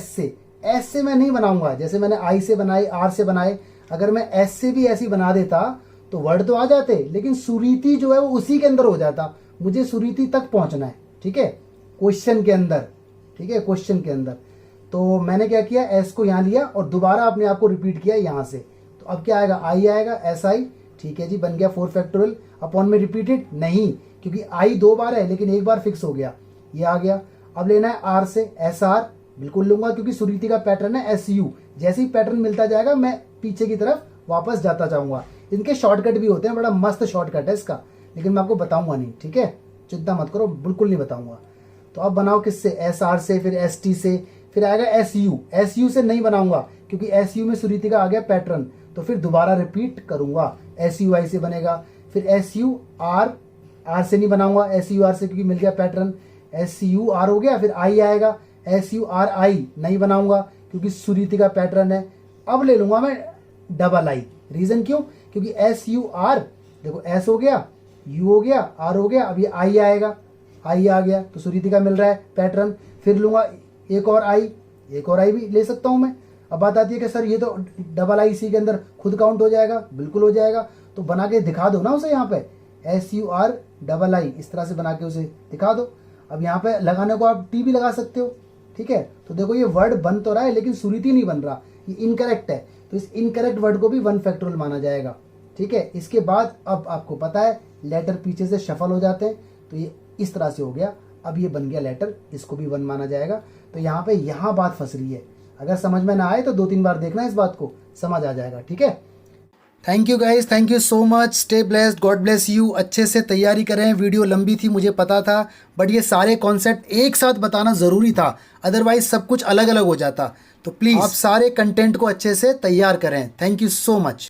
से मैं नहीं बनाऊंगा, जैसे मैंने I से बनाए, R से बनाए, अगर मैं S से भी ऐसी बना देता तो वर्ड तो आ जाते, लेकिन सुरीति जो है वो उसी के अंदर हो जाता। मुझे सुरीति तक पहुंचना है। ठीक है, क्वेश्चन के अंदर। ठीक है, क्वेश्चन के अंदर। तो मैंने क्या किया, एस को यहाँ लिया और दोबारा अपने आप को रिपीट किया यहाँ से, तो अब क्या आएगा? I आएगा, SI। ठीक है जी, बन गया 4 फैक्टोरियल। अपॉन में रिपीटेड नहीं, क्योंकि I 2 बार है लेकिन एक बार फिक्स हो गया, ये आ गया। अब लेना है R से, SR बिल्कुल लूंगा क्योंकि सुरीति का पैटर्न है SU। जैसे ही पैटर्न मिलता जाएगा मैं पीछे की तरफ वापस जाता जाऊंगा। इनके शॉर्टकट भी होते हैं, बड़ा मस्त शॉर्टकट है इसका। लेकिन मैं आपको बताऊंगा नहीं, ठीक है, चिंता मत करो, बिल्कुल नहीं बताऊंगा। तो अब बनाओ किससे, एस आर से, फिर एस टी से, फिर आएगा एस यू। एस यू से नहीं बनाऊंगा क्योंकि एस यू में सुरीति का आ गया पैटर्न, तो फिर दोबारा रिपीट करूंगा। एस यू आई से बनेगा, फिर एस यू आर, आर से नहीं बनाऊंगा, एस यू आर से क्योंकि मिल गया पैटर्न। एस यू आर हो गया, फिर आई आएगा, एस यू आर आई नहीं बनाऊंगा क्योंकि सुरीति का पैटर्न है। अब ले लूंगा मैं डबल आई, रीजन क्यों, क्योंकि एस यू आर, देखो एस हो गया, यू हो गया, आर हो गया, अब ये आई आएगा, आई आ गया तो सुरीति का मिल रहा है पैटर्न। फिर लूंगा एक और आई, एक और आई भी ले सकता हूं मैं। अब बात आती है कि सर ये तो डबल आई सी के अंदर खुद काउंट हो जाएगा, बिल्कुल हो जाएगा, तो बना के दिखा दो ना उसे यहाँ पे, S U R double I, इस तरह से बना के उसे दिखा दो। अब यहाँ पे लगाने को आप टी भी लगा सकते हो, ठीक है। तो देखो ये वर्ड बन तो रहा है लेकिन सुरीति नहीं बन रहा, ये इनकरेक्ट है, तो इस इनकरेक्ट वर्ड को भी 1 फैक्टोरियल माना जाएगा, ठीक है। इसके बाद अब आपको पता है लेटर पीछे से शफल हो जाते हैं, तो ये इस तरह से हो गया, अब ये बन गया लेटर, इसको भी 1 माना जाएगा। तो यहाँ पे यहाँ बात फंस रही है, अगर समझ में ना आए तो 2-3 बार देखना, इस बात को समझ आ जाएगा, ठीक है। Thank you guys, thank you so much, stay blessed, God bless you. अच्छे से तैयारी करें, वीडियो लंबी थी मुझे पता था, बट ये सारे कॉन्सेप्ट एक साथ बताना ज़रूरी था, अदरवाइज सब कुछ अलग अलग हो जाता। तो प्लीज़ आप सारे कंटेंट को अच्छे से तैयार करें। Thank you so much.